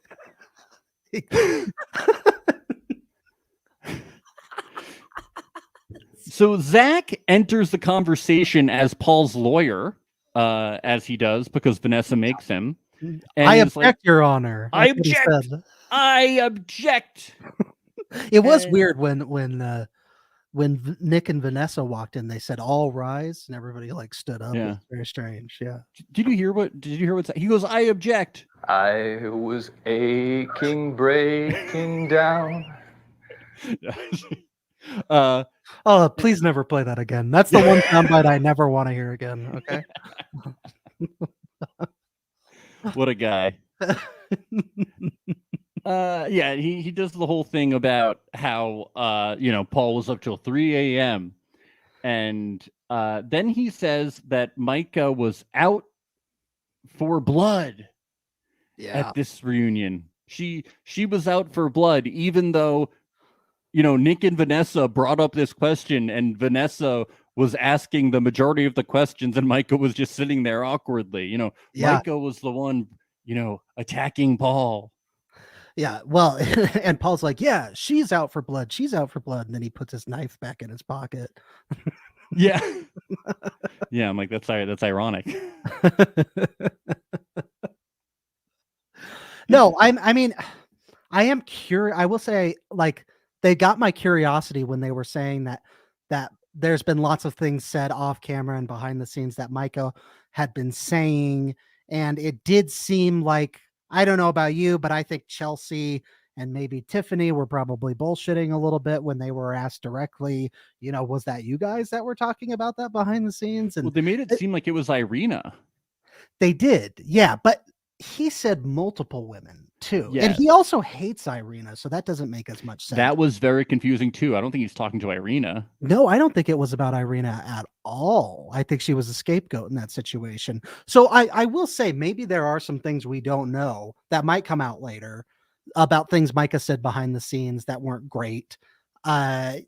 So Zack enters the conversation as Paul's lawyer, as he does because Vanessa makes him. And I object, Your Honor. I object. I object. It was weird when when Nick and Vanessa walked in, they said all rise, and everybody like stood up. Yeah. It was very strange. Yeah. Did you hear what he goes? I object. I was aching, breaking down. Oh, please never play that again. That's the one soundbite I never want to hear again. Okay. What a guy. Yeah, he does the whole thing about how Paul was up till 3 a.m. and then he says that Micah was out for blood at this reunion. She was out for blood, even though Nick and Vanessa brought up this question, and Vanessa was asking the majority of the questions, and Micah was just sitting there awkwardly. Micah was the one, attacking Paul. Yeah, well, and Paul's like, yeah, she's out for blood. She's out for blood. And then he puts his knife back in his pocket. Yeah. Yeah, I'm like, that's ironic. No, I mean, I am curious. I will say, like, they got my curiosity when they were saying that there's been lots of things said off camera and behind the scenes that Micah had been saying. And it did seem like, I don't know about you, but I think Chelsea and maybe Tiffany were probably bullshitting a little bit when they were asked directly, was that you guys that were talking about that behind the scenes? And well, they made it seem like it was Irina. They did. Yeah. But he said multiple women too. Yes. And he also hates Irina. So that doesn't make as much sense. That was very confusing too. I don't think he's talking to Irina. No, I don't think it was about Irina at all. I think she was a scapegoat in that situation. So I will say maybe there are some things we don't know that might come out later about things Micah said behind the scenes that weren't great. And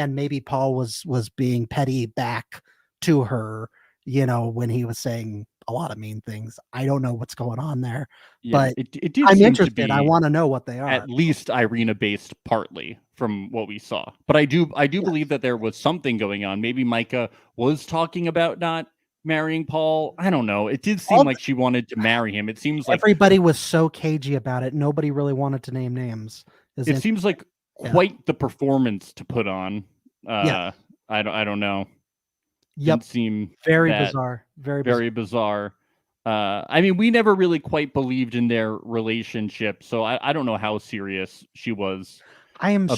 maybe Paul was being petty back to her, when he was saying a lot of mean things. I don't know what's going on there, but it did I'm seem interested. to be I want to know what they are. At least Irina based partly from what we saw. But I do believe that there was something going on. Maybe Micah was talking about not marrying Paul. I don't know. It did seem like she wanted to marry him. It seems like everybody was so cagey about it. Nobody really wanted to name names. It seems like quite the performance to put on. I don't know. Yep. Didn't seem very bizarre. Very bizarre. I mean, we never really quite believed in their relationship, so I don't know how serious she was. I am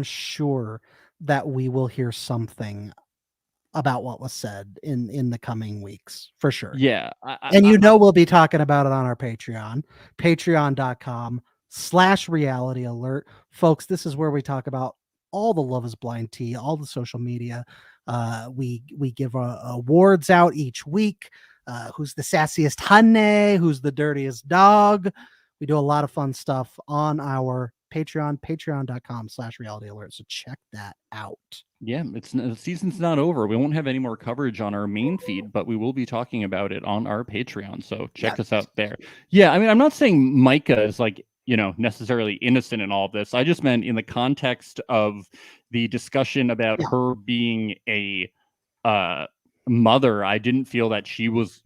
sure that we will hear something about what was said in the coming weeks for sure. Yeah. We'll be talking about it on our Patreon, patreon.com/reality alert. Folks, this is where we talk about all the Love is Blind tea, all the social media. We give awards out each week. Who's the sassiest honey? Who's the dirtiest dog? We do a lot of fun stuff on our Patreon, patreon.com/reality alert. So check that out. Yeah, the season's not over. We won't have any more coverage on our main feed, but we will be talking about it on our Patreon. So check us out there. Yeah, I mean, I'm not saying Micah is like, necessarily innocent in all of this. I just meant in the context of the discussion about her being a mother. I didn't feel that she was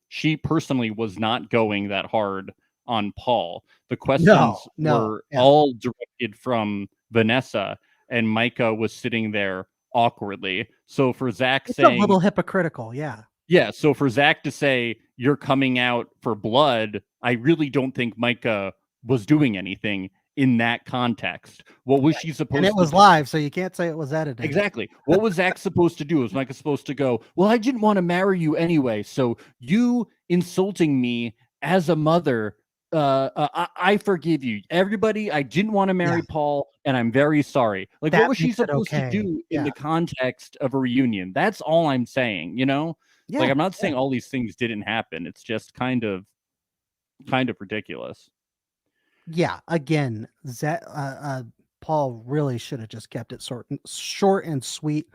she personally was not going that hard on Paul. The questions were all directed from Vanessa, and Micah was sitting there awkwardly. So for Zack saying a little hypocritical, yeah. So for Zack to say you're coming out for blood, I really don't think Micah was doing anything in that context. What was she supposed to do? And it was live, so you can't say it was edited. Exactly. What was Zack supposed to do? Was Micah supposed to go, well, I didn't want to marry you anyway, so you insulting me as a mother, I forgive you. Everybody, I didn't want to marry Paul, and I'm very sorry. Like, what was she supposed to do in the context of a reunion? That's all I'm saying, Like, I'm not saying all these things didn't happen. It's just kind of ridiculous. Yeah, again, Paul really should have just kept it short and sweet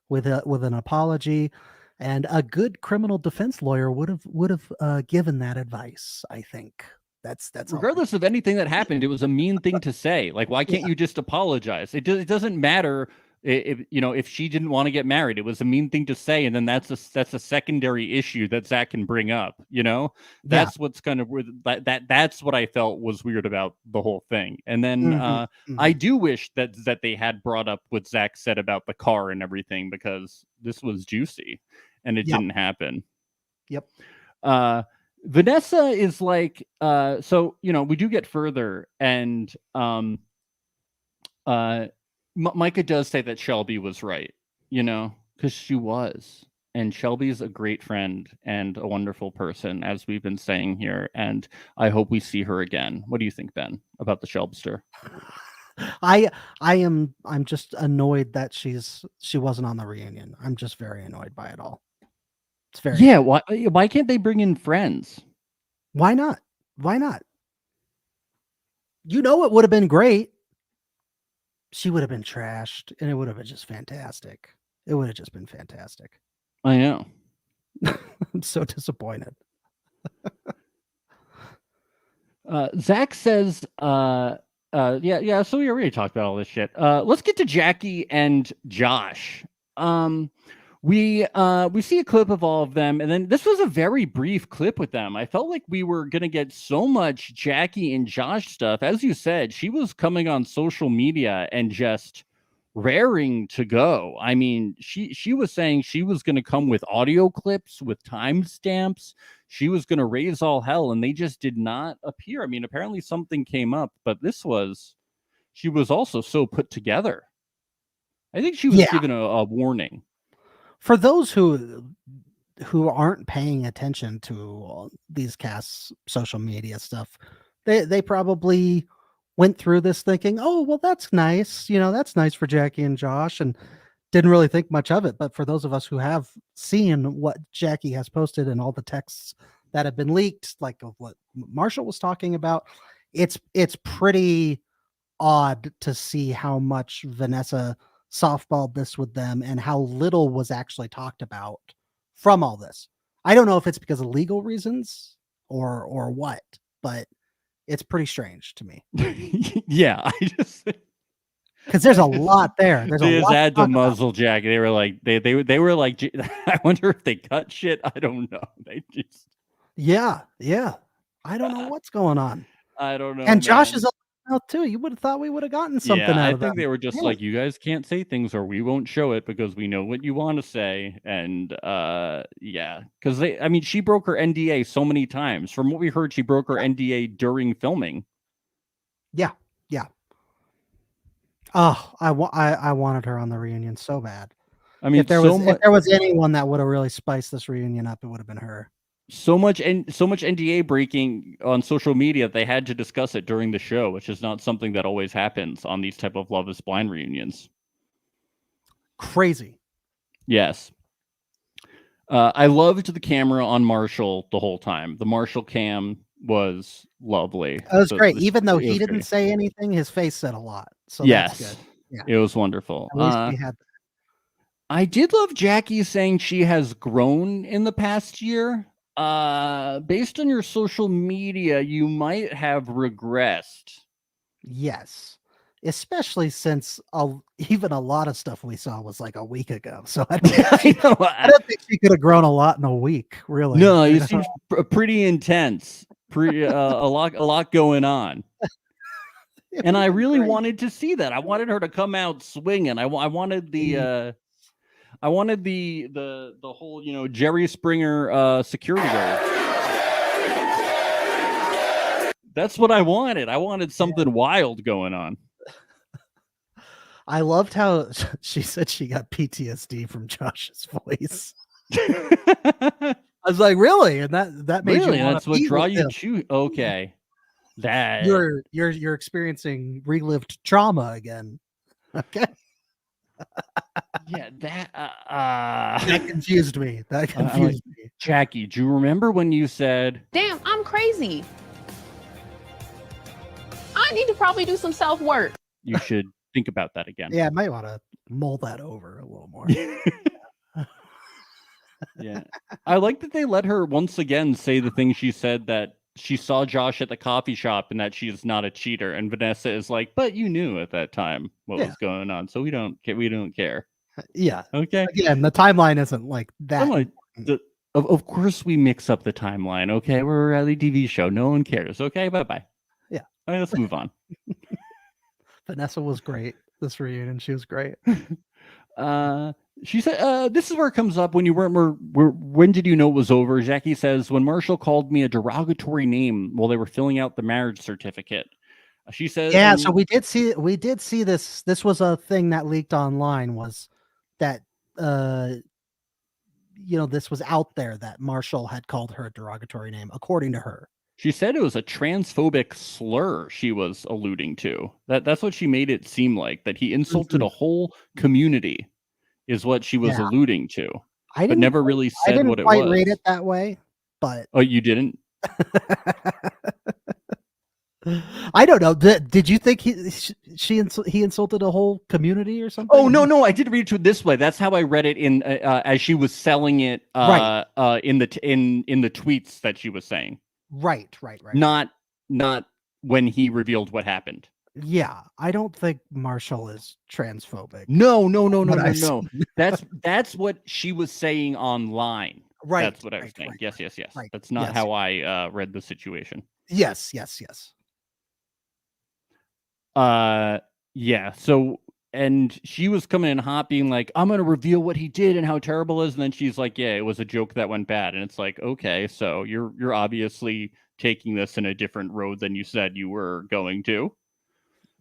with an apology, and a good criminal defense lawyer would have given that advice. I think that's regardless of anything that happened. It was a mean thing to say. Like, why can't you just apologize? It doesn't matter if she didn't want to get married, it was a mean thing to say, and then that's a secondary issue that Zack can bring up. That's what's kind of that's what I felt was weird about the whole thing. And then I do wish that they had brought up what Zack said about the car and everything, because this was juicy, and it didn't happen. Yep. Vanessa is like, so we do get further, and Micah does say that Shelby was right, because she was. And Shelby's a great friend and a wonderful person, as we've been saying here. And I hope we see her again. What do you think, Ben, about the Shelbster? I'm just annoyed that she wasn't on the reunion. I'm just very annoyed by it all. It's very why can't they bring in friends? Why not? It would have been great. She would have been trashed, and it would have been just fantastic. It would have just been fantastic. I know. I'm so disappointed. Zack says, so we already talked about all this shit. Let's get to Jackie and Josh. We see a clip of all of them, and then this was a very brief clip with them. I felt like we were going to get so much Jackie and Josh stuff. As you said, she was coming on social media and just raring to go. I mean, she was saying she was going to come with audio clips, with timestamps. She was going to raise all hell, and they just did not appear. I mean, apparently something came up, but she was also so put together. I think she was given a warning. For those who aren't paying attention to these casts' social media stuff, they probably went through this thinking, oh, well, that's nice. That's nice for Jackie and Josh, and didn't really think much of it. But for those of us who have seen what Jackie has posted and all the texts that have been leaked, like of what Marshall was talking about, it's pretty odd to see how much Vanessa softballed this with them and how little was actually talked about from all this. I don't know if it's because of legal reasons or what, but it's pretty strange to me. Yeah, I just because there's a lot there. They just had to muzzle Jackie. They were like they were like, I wonder if they cut shit. I don't know. They just yeah. I don't know what's going on. I don't know. And Josh is out too. You would have thought we would have gotten something out of I them. think they were just like, you guys can't say things or we won't show it because we know what you want to say. And because she broke her NDA so many times. From what we heard, she broke her NDA during filming. Yeah. Oh, I wanted her on the reunion so bad. I mean, if there was anyone that would have really spiced this reunion up, it would have been her. So much NDA breaking on social media, they had to discuss it during the show, which is not something that always happens on these type of Love is Blind reunions. Crazy. Yes. I loved the camera on Marshall the whole time. The Marshall cam was lovely. That was great. Even though he didn't say anything, his face said a lot. So yes, that's good. Yeah. It was wonderful. At least we had that. I did love Jackie saying she has grown in the past year. Based on your social media, you might have regressed. Yes, especially since even a lot of stuff we saw was like a week ago. So I don't think she could have grown a lot in a week. Really? No, you seem pretty intense. A lot going on. And I really wanted to see that. I wanted her to come out swinging. I wanted the. I wanted the whole, Jerry Springer security guard. That's what I wanted. I wanted something wild going on. I loved how she said she got PTSD from Josh's voice. I was like, really? And that made you that's what draw you to. Okay. That you're experiencing relived trauma again. Okay. Yeah, that confused me. Me. Jackie, do you remember when you said, "Damn, I'm crazy. I need to probably do some self-work." You should think about that again. Yeah, I might want to mull that over a little more. Yeah. I like that they let her once again say the thing she said that she saw Josh at the coffee shop and that she is not a cheater. And Vanessa is like, but you knew at that time what was going on, so we don't care. Yeah. Okay. Again, the timeline isn't like that. Of course we mix up the timeline. Okay, we're a reality TV show. No one cares. Okay, bye. Yeah. All right, let's move on. Vanessa was great. This reunion, she was great. She said, this is where it comes up when you when did you know it was over? Jackie says, when Marshall called me a derogatory name while they were filling out the marriage certificate. She says, yeah, so we did see this. This was a thing that leaked online, was that, this was out there that Marshall had called her a derogatory name, according to her. She said it was a transphobic slur she was alluding to. That's what she made it seem like, that he insulted a whole community is what she was alluding to. But never really said what it was. I didn't quite read it that way, but... Oh, you didn't? I don't know. Did you think he insulted a whole community or something? Oh, no, I did read it this way. That's how I read it in as she was selling it right. In the tweets that she was saying. Right. Not when he revealed what happened. Yeah, I don't think Marshall is transphobic. No. That's what she was saying online. Right. That's what I was saying. Yes. Right. That's not how I read the situation. Yes. Yeah. So, and she was coming in hot, being like, I'm going to reveal what he did and how terrible it is. And then she's like, yeah, it was a joke that went bad. And it's like, okay, so you're obviously taking this in a different road than you said you were going to.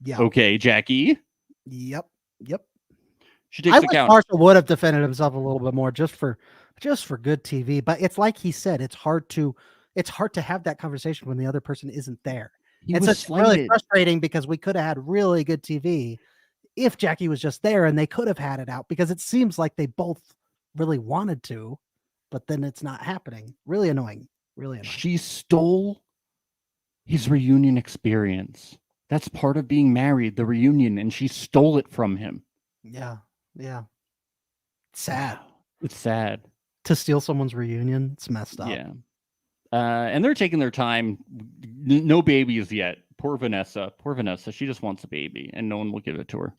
Yeah. Okay, Jackie. Yep. She takes account. Marshall would have defended himself a little bit more just for good TV. But it's like he said, it's hard to have that conversation when the other person isn't there. It's really frustrating because we could have had really good TV if Jackie was just there and they could have had it out, because it seems like they both really wanted to, but then it's not happening. Really annoying. She stole his reunion experience. That's part of being married, the reunion, and she stole it from him. Yeah. Sad. It's sad. To steal someone's reunion, it's messed up. Yeah. And they're taking their time. No babies yet. Poor Vanessa. She just wants a baby, and no one will give it to her.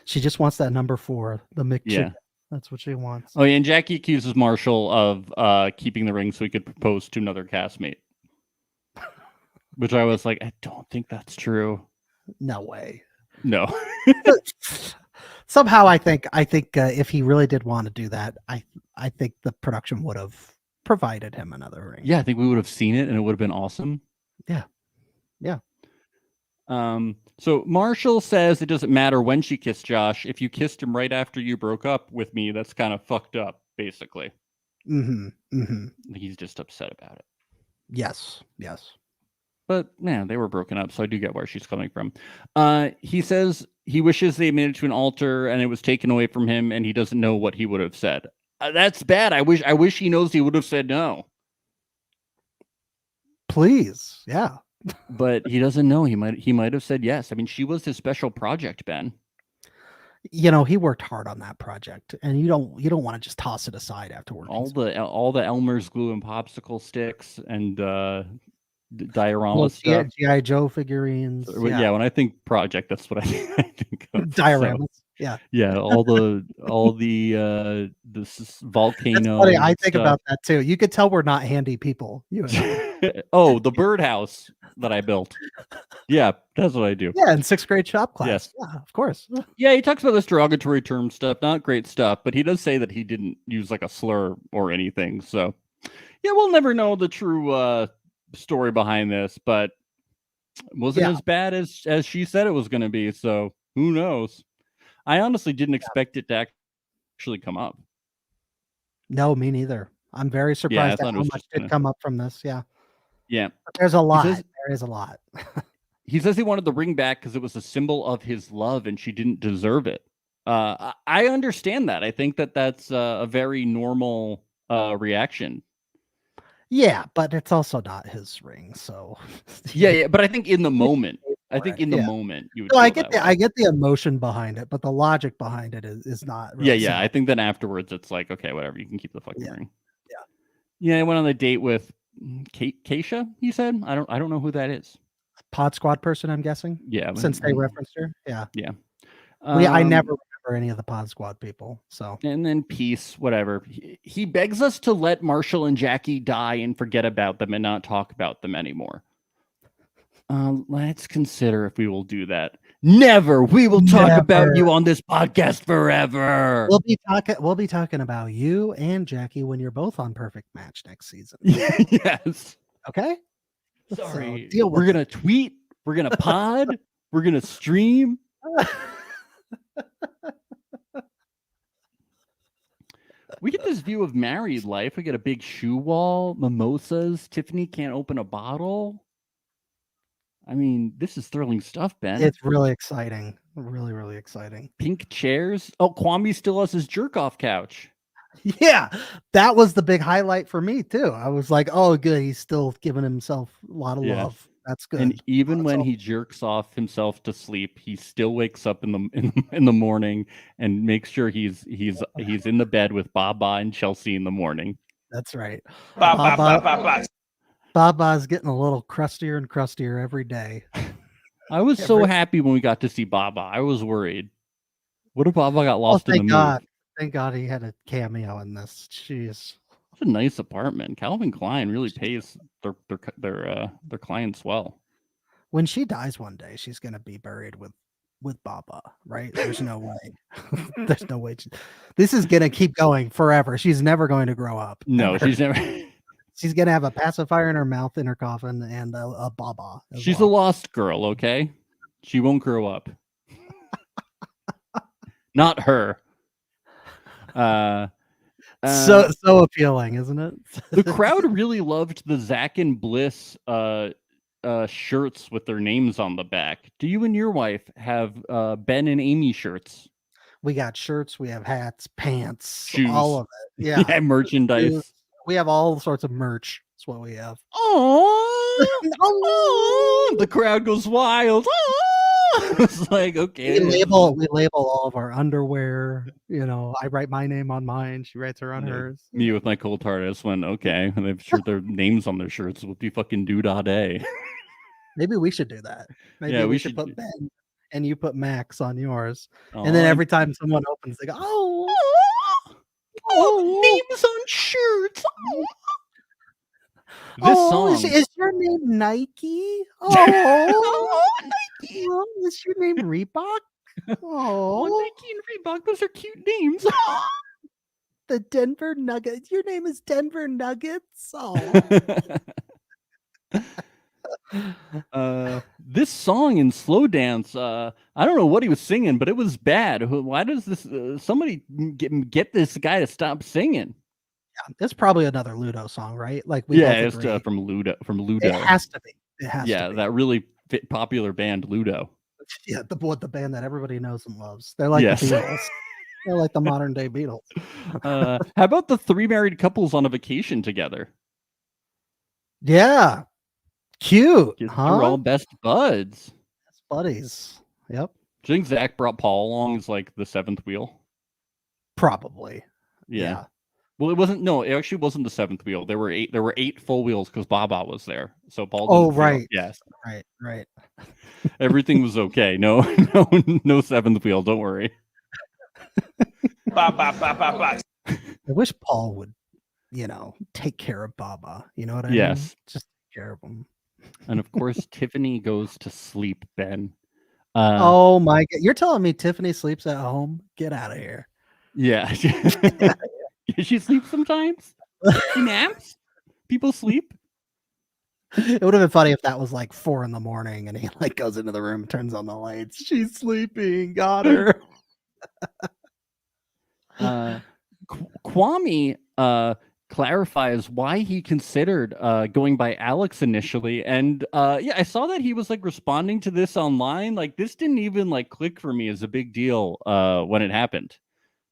She just wants that number 4, the McChicken. Yeah. That's what she wants. Oh, yeah, and Jackie accuses Marshall of keeping the ring so he could propose to another castmate. Which I was like, I don't think that's true. No way. No. Somehow I think if he really did want to do that, I think the production would have provided him another ring. Yeah, I think we would have seen it and it would have been awesome. Yeah. So Marshall says it doesn't matter when she kissed Josh. If you kissed him right after you broke up with me, that's kind of fucked up, basically. He's just upset about it. Yes. But man, they were broken up, so I do get where she's coming from. He says he wishes they made it to an altar and it was taken away from him, and he doesn't know what he would have said. That's bad. I wish he knows he would have said no. Please, yeah. But he doesn't know. He might have said yes. I mean, she was his special project, Ben. He worked hard on that project, and you don't want to just toss it aside afterwards. All the Elmer's glue and popsicle sticks and diorama stuff. G.I. Joe figurines. Yeah, when I think project, that's what I think of. Dioramas. So, yeah. All the volcano. That's funny. I think about that too. You could tell we're not handy people. Oh, the birdhouse that I built. Yeah, that's what I do. Yeah, in 6th grade shop class. Yes. Yeah, of course. Yeah, he talks about this derogatory term stuff, not great stuff, but he does say that he didn't use like a slur or anything. So, yeah, we'll never know the true story behind this, but it wasn't as bad as she said it was going to be. So who knows? I honestly didn't expect it to actually come up. No, me neither. I'm very surprised at how much did come up from this. Yeah. But there's a lot. There is a lot. He says he wanted the ring back because it was a symbol of his love and she didn't deserve it. I understand that. I think that's a very normal reaction. Yeah, but it's also not his ring, so yeah. But I think in the moment, moment, you would. No, I get the emotion behind it, but the logic behind it is not. Really I think then afterwards, it's like, okay, whatever, you can keep the fucking ring. Yeah, I went on a date with Keisha, he said. I don't know who that is. Pod Squad person, I'm guessing. Yeah, since they referenced her. Yeah. I never remember any of the Pod Squad people. So and then Peace, whatever. He begs us to let Marshall and Jackie die and forget about them and not talk about them anymore. Let's consider if we will do that. Never. We will talk about you on this podcast forever. We'll be talking about you and Jackie when you're both on Perfect Match next season. Yes. Okay. Sorry. So we're gonna tweet. We're gonna pod. We're gonna stream. We get this view of married life. We get a big shoe wall, mimosas. Tiffany can't open a bottle. I mean, this is thrilling stuff, Ben. It's really exciting. Really, really exciting. Pink chairs. Oh, Kwame still has his jerk-off couch. Yeah, that was the big highlight for me, too. I was like, oh, good. He's still giving himself a lot of love. That's good. And even when he jerks off himself to sleep, he still wakes up in the morning and makes sure he's in the bed with Baba and Chelsea in the morning. That's right. Baba's getting a little crustier and crustier every day. I was so happy when we got to see Baba. I was worried. What if Baba got lost in the move? Thank God he had a cameo in this. Jeez. It's a nice apartment. Calvin Klein really pays their clients well. When she dies one day, she's gonna be buried with Baba, right? There's no way. There's no way. This is gonna keep going forever. She's never going to grow up. No, she's never. She's gonna have a pacifier in her mouth in her coffin and a Baba. She's a lost girl. Okay, she won't grow up. Not her. So appealing, isn't it? The crowd really loved the Zack and Bliss shirts with their names on the back. Do you and your wife have Ben and Amy shirts? We got shirts, we have hats, pants, shoes, all of it. Yeah, merchandise. Shoes. We have all sorts of merch. That's what we have. Oh, the crowd goes wild. It's like, okay. We label all of our underwear. You know, I write my name on mine. She writes her on hers. Me with my cold heart, I just went, okay. And they've sure their names on their shirts will be fucking Doodah. Maybe we should do that. Maybe we should put Ben and you put Max on yours. Oh, and then every time someone opens, they go, names on shirts. This song is your name Nike? Oh, Nike. Is your name Reebok? Oh, Nike and Reebok, those are cute names. The Denver Nuggets. Your name is Denver Nuggets. Oh. This song in slow dance, I don't know what he was singing, but it was bad. Why does this somebody get this guy to stop singing? Yeah, it's probably another Ludo song, right? Like it's from Ludo. It has to be. That really popular band Ludo. Yeah, the band that everybody knows and loves. They're like the Beatles. They're like the modern day Beatles. How about the three married couples on a vacation together? Yeah. Cute. They're all best buds. Best buddies. Yep. Do you think Zach brought Paul along as like the seventh wheel? Probably. Yeah. Well, it wasn't. No, it actually wasn't the seventh wheel. There were eight full wheels because Baba was there. So Paul. Oh, right. Yes. Right. Everything was okay. No seventh wheel. Don't worry. I wish Paul would, take care of Baba. You know what I mean? Yes. Just take care of him. And of course, Tiffany goes to sleep, Ben. Oh my God. You're telling me Tiffany sleeps at home? Get out of here. Yeah. She sleeps sometimes. She naps. People sleep. It would have been funny if that was like 4 a.m. and he like goes into the room, turns on the lights. She's sleeping. Got her. Kwame clarifies why he considered going by Alex initially, and I saw that he was like responding to this online. Like this didn't even like click for me as a big deal when it happened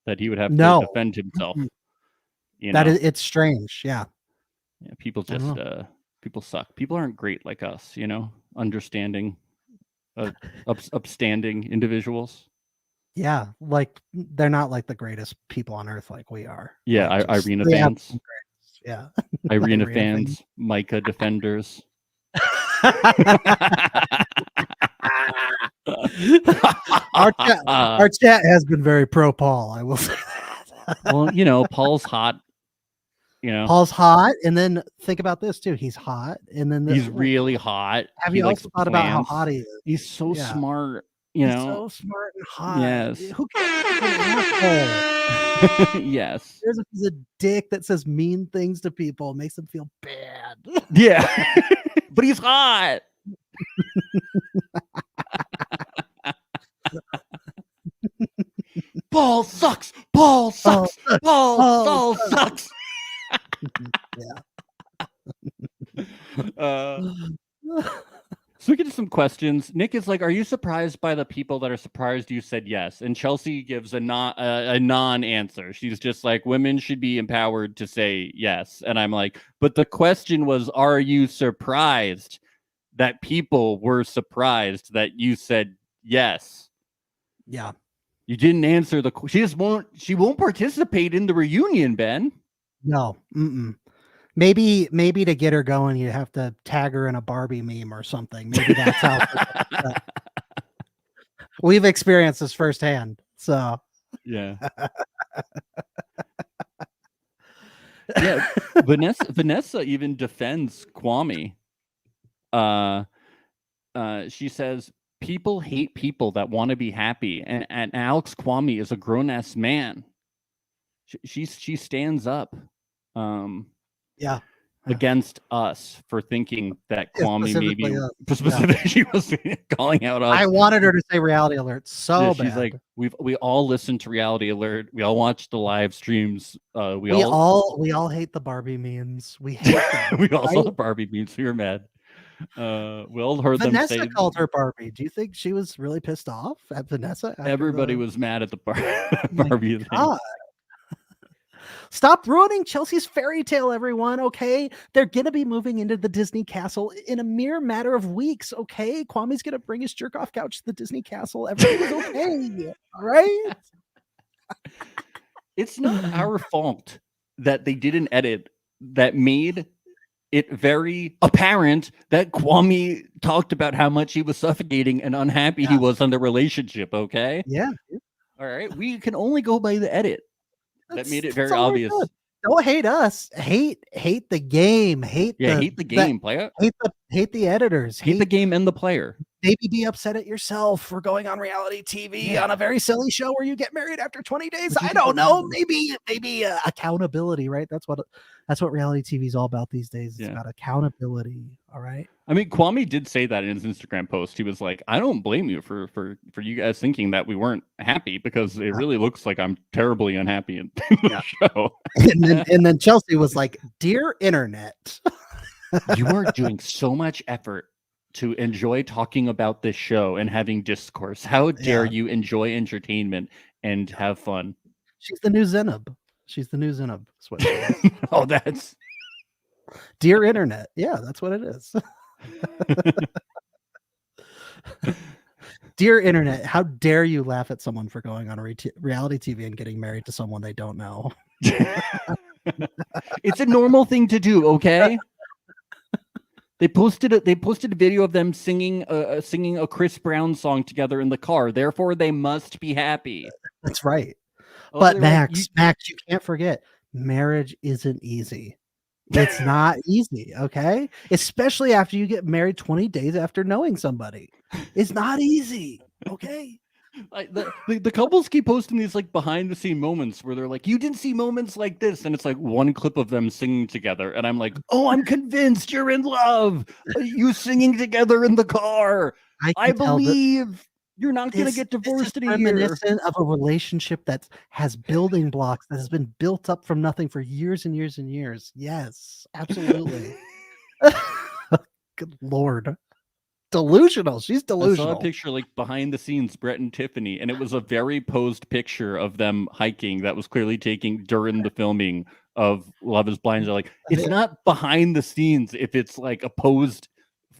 that he would have to defend himself. It's strange. Yeah, people just people suck. People aren't great like us, understanding, upstanding individuals. Yeah, like they're not like the greatest people on earth like we are. Yeah, Irina fans. Yeah. Irina fans, Micah defenders. Our chat has been very pro Paul, I will say that. Well, Paul's hot. Paul's hot, and then think about this too. He's hot, and then he's really hot. Have you also thought about how hot he is? He's so smart. He's so smart and hot. Yes. Who cares? Yes. There's a dick that says mean things to people, makes them feel bad. Yeah. But he's hot. Paul sucks. Paul sucks. Paul sucks. So we get to some questions. Nick is like, "Are you surprised by the people that are surprised you said yes?" And Chelsea gives a non-answer. She's just like, "Women should be empowered to say yes." And I'm like, "But the question was, are you surprised that people were surprised that you said yes?" Yeah. You didn't answer the. She won't participate in the reunion, Ben. No. Maybe to get her going, you have to tag her in a Barbie meme or something. Maybe that's how. We've experienced this firsthand. So yeah. Yeah. Vanessa even defends Kwame. She says people hate people that want to be happy, and Alex Kwame is a grown-ass man. She stands up. Against us for thinking that Kwame she was calling out us. I wanted her to say Reality Alert so bad. She's like, we all listen to Reality Alert. We all watch the live streams. We all hate the Barbie memes. We hate them. We all saw the Barbie memes. We were mad. We all heard Vanessa them say. Called her Barbie. Do you think she was really pissed off at Vanessa? Everybody was mad at the Barbie thing. Stop ruining Chelsea's fairy tale, everyone, okay? They're going to be moving into the Disney castle in a mere matter of weeks, okay? Kwame's going to bring his jerk-off couch to the Disney castle. Everything's okay, all right? It's not our fault that they did an edit that made it very apparent that Kwame talked about how much he was suffocating and unhappy he was on the relationship, okay? Yeah. All right, we can only go by the edit. That made it very obvious. Don't hate us. Hate the game. Hate the game, player. Hate the editors. Hate the game and the player. Maybe be upset at yourself for going on reality TV on a very silly show where you get married after 20 days. I don't know. Maybe accountability, right? That's what reality TV is all about these days. It's about accountability. All right. I mean, Kwame did say that in his Instagram post. He was like, "I don't blame you for you guys thinking that we weren't happy, because it really looks like I'm terribly unhappy in the show." And then Chelsea was like, "Dear internet, you are doing so much effort to enjoy talking about this show and having discourse. How dare you enjoy entertainment and have fun?" She's the new Zenub. Oh, that's Dear internet. Yeah, that's what it is. Dear internet, how dare you laugh at someone for going on reality TV and getting married to someone they don't know? It's a normal thing to do, okay? They posted a video of them singing a Chris Brown song together in the car. Therefore, they must be happy. That's right. But Max, you can't forget, marriage isn't easy. It's not easy, okay? Especially after you get married 20 days after knowing somebody. It's not easy, okay? Like the couples keep posting these like behind the scene moments where they're like, "You didn't see moments like this," and it's like one clip of them singing together, and I'm like, "Oh, I'm convinced you're in love. You singing together in the car. I believe you're not going to get divorced in a year." Reminiscent of a relationship that has building blocks that has been built up from nothing for years and years and years. Yes, absolutely. Good Lord. Delusional. She's delusional. I saw a picture like behind the scenes, Brett and Tiffany, and it was a very posed picture of them hiking that was clearly taken during the filming of Love Is Blind. They're like, it's not behind the scenes if it's like a posed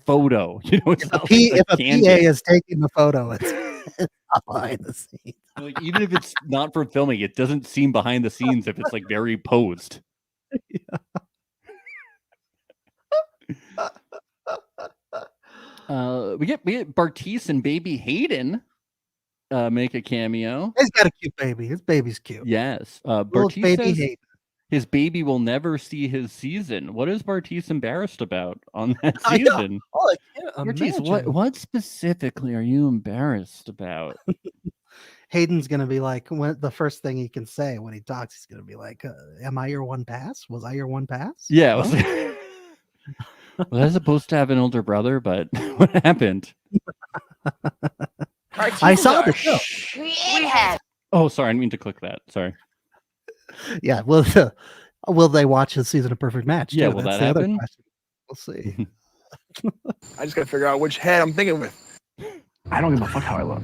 photo. You know, if a PA is taking the photo, it's not behind the scenes. Like, even if it's not for filming, it doesn't seem behind the scenes if it's like very posed. Yeah. We get Bartise and baby Hayden make a cameo. He's got a cute baby. His baby's cute. Yes. Bartise baby says Hayden. His baby will never see his season. What is Bartise embarrassed about on that season? Oh, Bartise, what specifically are you embarrassed about? Hayden's gonna be like, the first thing he can say when he talks, he's gonna be like, "Am I your one pass? Was I your one pass?" Yeah. Was I supposed to have an older brother? But what happened? I saw the show. We had. Oh, sorry, I didn't mean to click that. Sorry. Yeah, will they watch the season of Perfect Match? Yeah, will that happen? We'll see. I just gotta figure out which head I'm thinking with. I don't give a fuck how I look.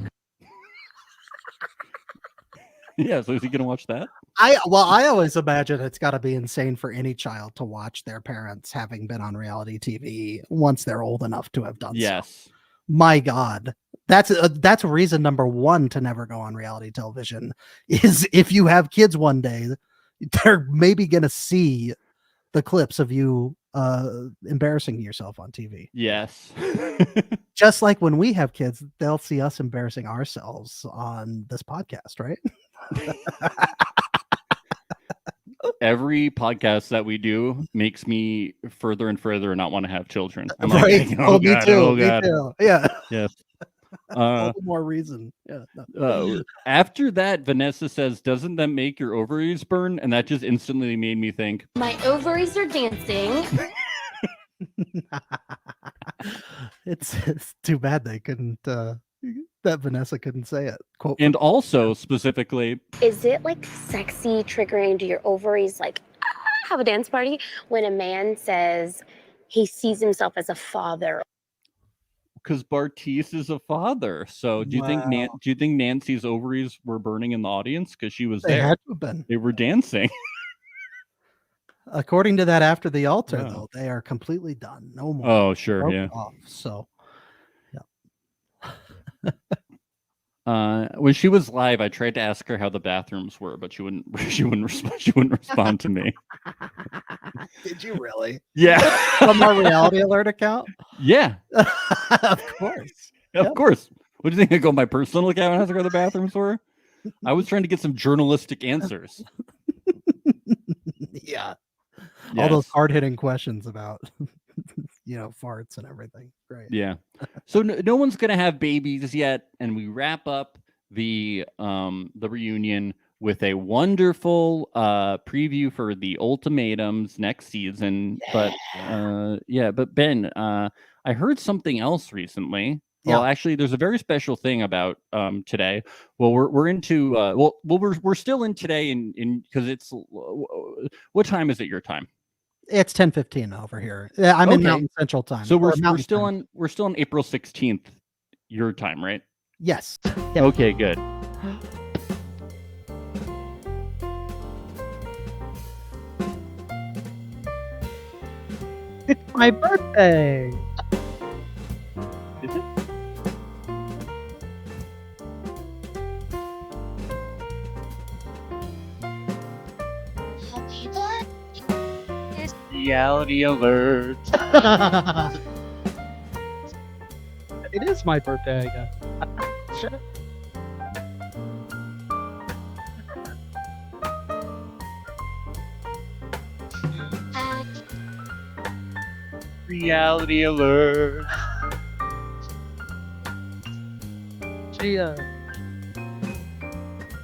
Yeah, so is he gonna watch that? I always imagine it's got to be insane for any child to watch their parents having been on reality TV once they're old enough to have done yes. so. My God, that's reason number one to never go on reality television is if you have kids one day, they're maybe gonna see the clips of you embarrassing yourself on TV. Yes. Just like when we have kids, they'll see us embarrassing ourselves on this podcast, right? Every podcast that we do makes me further and further not want to have children. I'm right. like, oh, me God, too. oh, Me God. too. Yeah. Yes. All the more reason. Yeah. No. After that, Vanessa says, "Doesn't that make your ovaries burn?" And that just instantly made me think, My ovaries are dancing. It's too bad they couldn't. That Vanessa couldn't say it. Quote. And also specifically, Is it like sexy triggering to your ovaries? Like, have a dance party when a man says he sees himself as a father. because Bartise is a father. So do you think Nancy's ovaries were burning in the audience because she was They there? had to have been. They were dancing. According to that, after the altar, though, they are completely done. No more. Oh, sure, yeah. Off, so, When she was live, I tried to ask her how the bathrooms were, but she wouldn't respond to me. Did you really? Yeah. From our Reality Alert account? Yeah. Of course. Of course. What do you think? I go on my personal account and ask her how the bathrooms were? I was trying to get some journalistic answers. Yeah. Yes. All those hard-hitting questions about farts and everything. Great. Yeah. So no one's gonna have babies yet, and we wrap up the reunion with a wonderful preview for the ultimatums next season. Yeah. But Ben, I heard something else recently. Yeah. Well, actually, there's a very special thing about today. Well, we're into we're still in today in because it's what time is it your time? It's 10:15 over here. I'm in Mountain Central Time. So we're still on April 16th your time, right? Yes. Yeah. Okay, good. It's my birthday. Is it? Reality alert. It is my birthday, I guess. Shut up. Reality alert.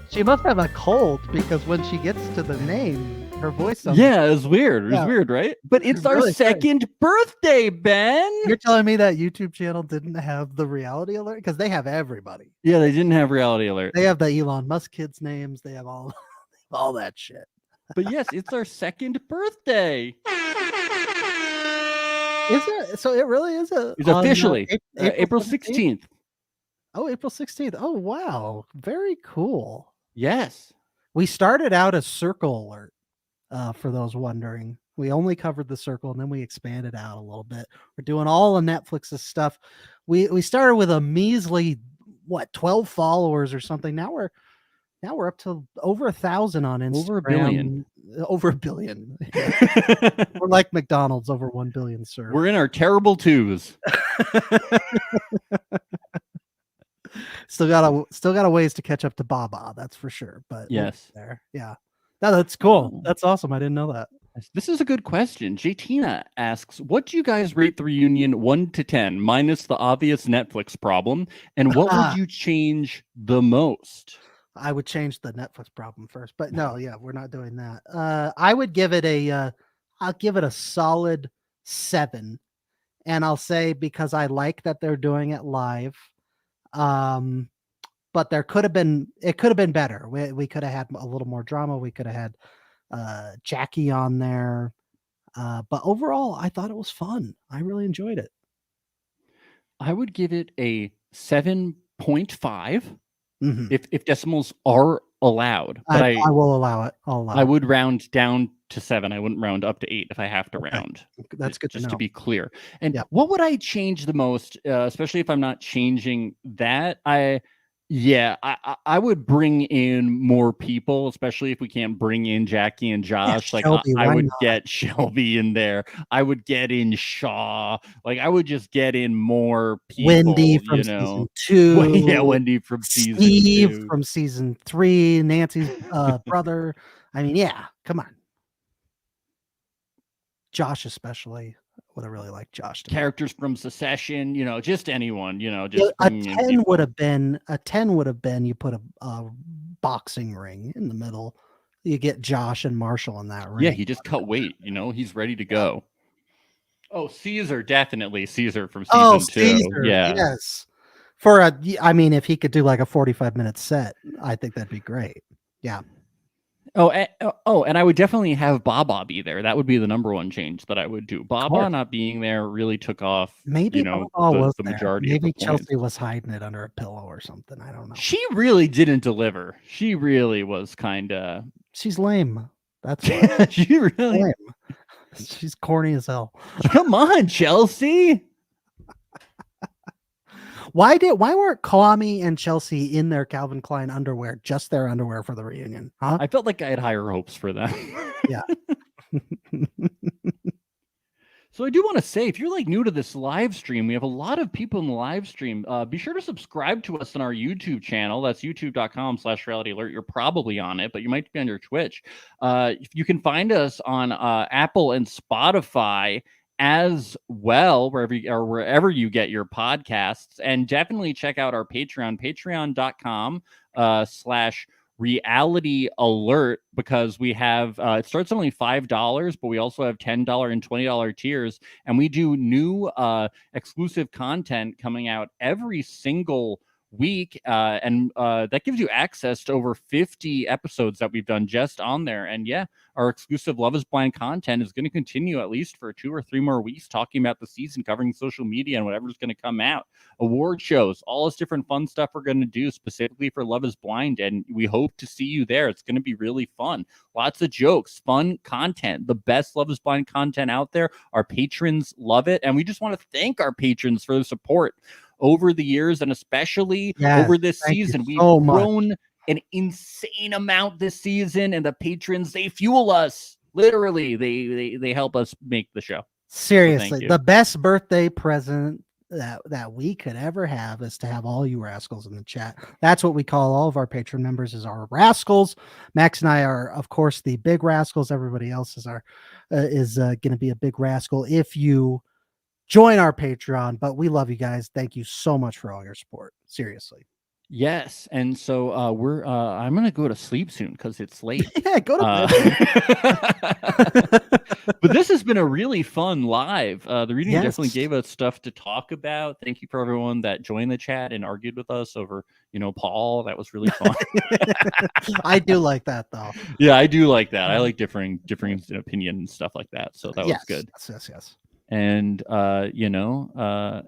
She must have a cold because when she gets to the name, her voice sounds. Yeah, it's weird. It's weird, right? But it's our really second birthday, Ben. You're telling me that YouTube channel didn't have the reality alert? Because they have everybody. Yeah, they didn't have reality alert. They have the Elon Musk kids' names. They have all that shit. But yes, it's our second birthday. Is it? So it really is It's officially April 16th. Oh, April 16th. Oh, wow. Very cool. Yes. We started out as Circle Alert, for those wondering. We only covered the Circle, and then we expanded out a little bit. We're doing all of Netflix's stuff. We started with a measly, 12 followers or something. Now we're Now we're up to over 1,000 on Instagram. Over 1 billion. Over 1 billion. We're like McDonald's, over 1 billion served. We're in our terrible twos. Still got a ways to catch up to Baba, that's for sure. But yes, there, yeah. No, that's cool. That's awesome. I didn't know that. This is a good question. J-Tina asks, what do you guys rate the reunion 1 to 10, minus the obvious Netflix problem? And what would you change the most? I would change the Netflix problem first, but no, yeah, we're not doing that. I would give it I'll give it a solid 7. And I'll say, because I like that they're doing it live. But it could have been better. We could have had a little more drama. We could have had Jackie on there. But overall, I thought it was fun. I really enjoyed it. I would give it a 7.5 if decimals are allowed. But I will allow it. I would round down to 7. I wouldn't round up to 8 if I have to round. That's good just to know. To be clear. And what would I change the most, especially if I'm not changing that? I would bring in more people, especially if we can't bring in Jackie and Josh. Like Shelby, I would get Shelby in there. I would get in Shaw. Like I would just get in more people. Wendy from season 2. Yeah, Wendy from season 2. Steve from season 3. Nancy's brother. I mean, yeah, come on. Josh especially. Would have really liked Josh. Characters from Secession, just anyone, just a 10 would have been you put a boxing ring in the middle. You get Josh and Marshall in that ring. Yeah, he just cut weight, he's ready to go. Oh, Caesar, definitely Caesar from season 2. Caesar, yeah. Yes. If he could do like a 45-minute set, I think that'd be great. Yeah. And I would definitely have Baba be there. That would be the number one change that I would do. Baba not being there really took off. Maybe the majority. Maybe Chelsea was hiding it under a pillow or something. I don't know. She really didn't deliver. She really was kind of. She's lame. That's she really. Lame. She's corny as hell. Come on, Chelsea. Why weren't Kwame and Chelsea in their Calvin Klein underwear, just their underwear for the reunion? Huh? I felt like I had higher hopes for them. Yeah. So I do want to say, if you're like new to this live stream, we have a lot of people in the live stream. Be sure to subscribe to us on our YouTube channel. That's youtube.com/realityalert. You're probably on it, but you might be on your Twitch. You can find us on Apple and Spotify as well, wherever you get your podcasts. And definitely check out our Patreon, patreon.com/reality alert, because we have it starts only $5, but we also have $10 and $20 tiers, and we do new exclusive content coming out every single week, and that gives you access to over 50 episodes that we've done just on there. And yeah, our exclusive Love is Blind content is going to continue at least for 2 or 3 more weeks, talking about the season, covering social media and whatever's going to come out, award shows, all this different fun stuff we're going to do specifically for Love is Blind. And we hope to see you there. It's going to be really fun. Lots of jokes, fun content, the best Love is Blind content out there. Our patrons love it. And we just want to thank our patrons for the support over the years, and especially over this season. We've grown an insane amount this season, and the patrons, they fuel us. Literally, they help us make the show. Seriously, so the best birthday present that we could ever have is to have all you rascals in the chat. That's what we call all of our patron members, is our rascals. Max and I are, of course, the big rascals. Everybody else is going to be a big rascal if you join our Patreon. But we love you guys. Thank you so much for all your support. Seriously. Yes, and so I'm gonna go to sleep soon because it's late. Yeah, go to bed. But this has been a really fun live. The reunion definitely gave us stuff to talk about. Thank you for everyone that joined the chat and argued with us over, Paul. That was really fun. I do like that though. Yeah, I do like that. I like differing opinion and stuff like that. So that was good. Yes. And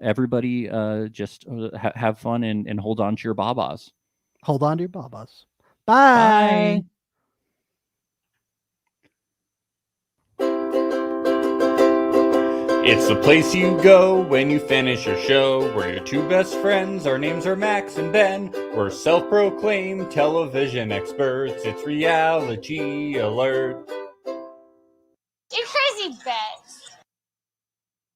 everybody just have fun and hold on to your babas. Hold on to your babas. Bye. It's the place you go when you finish your show. We're your two best friends. Our names are Max and Ben. We're self-proclaimed television experts. It's Reality Alert. You're crazy, Ben.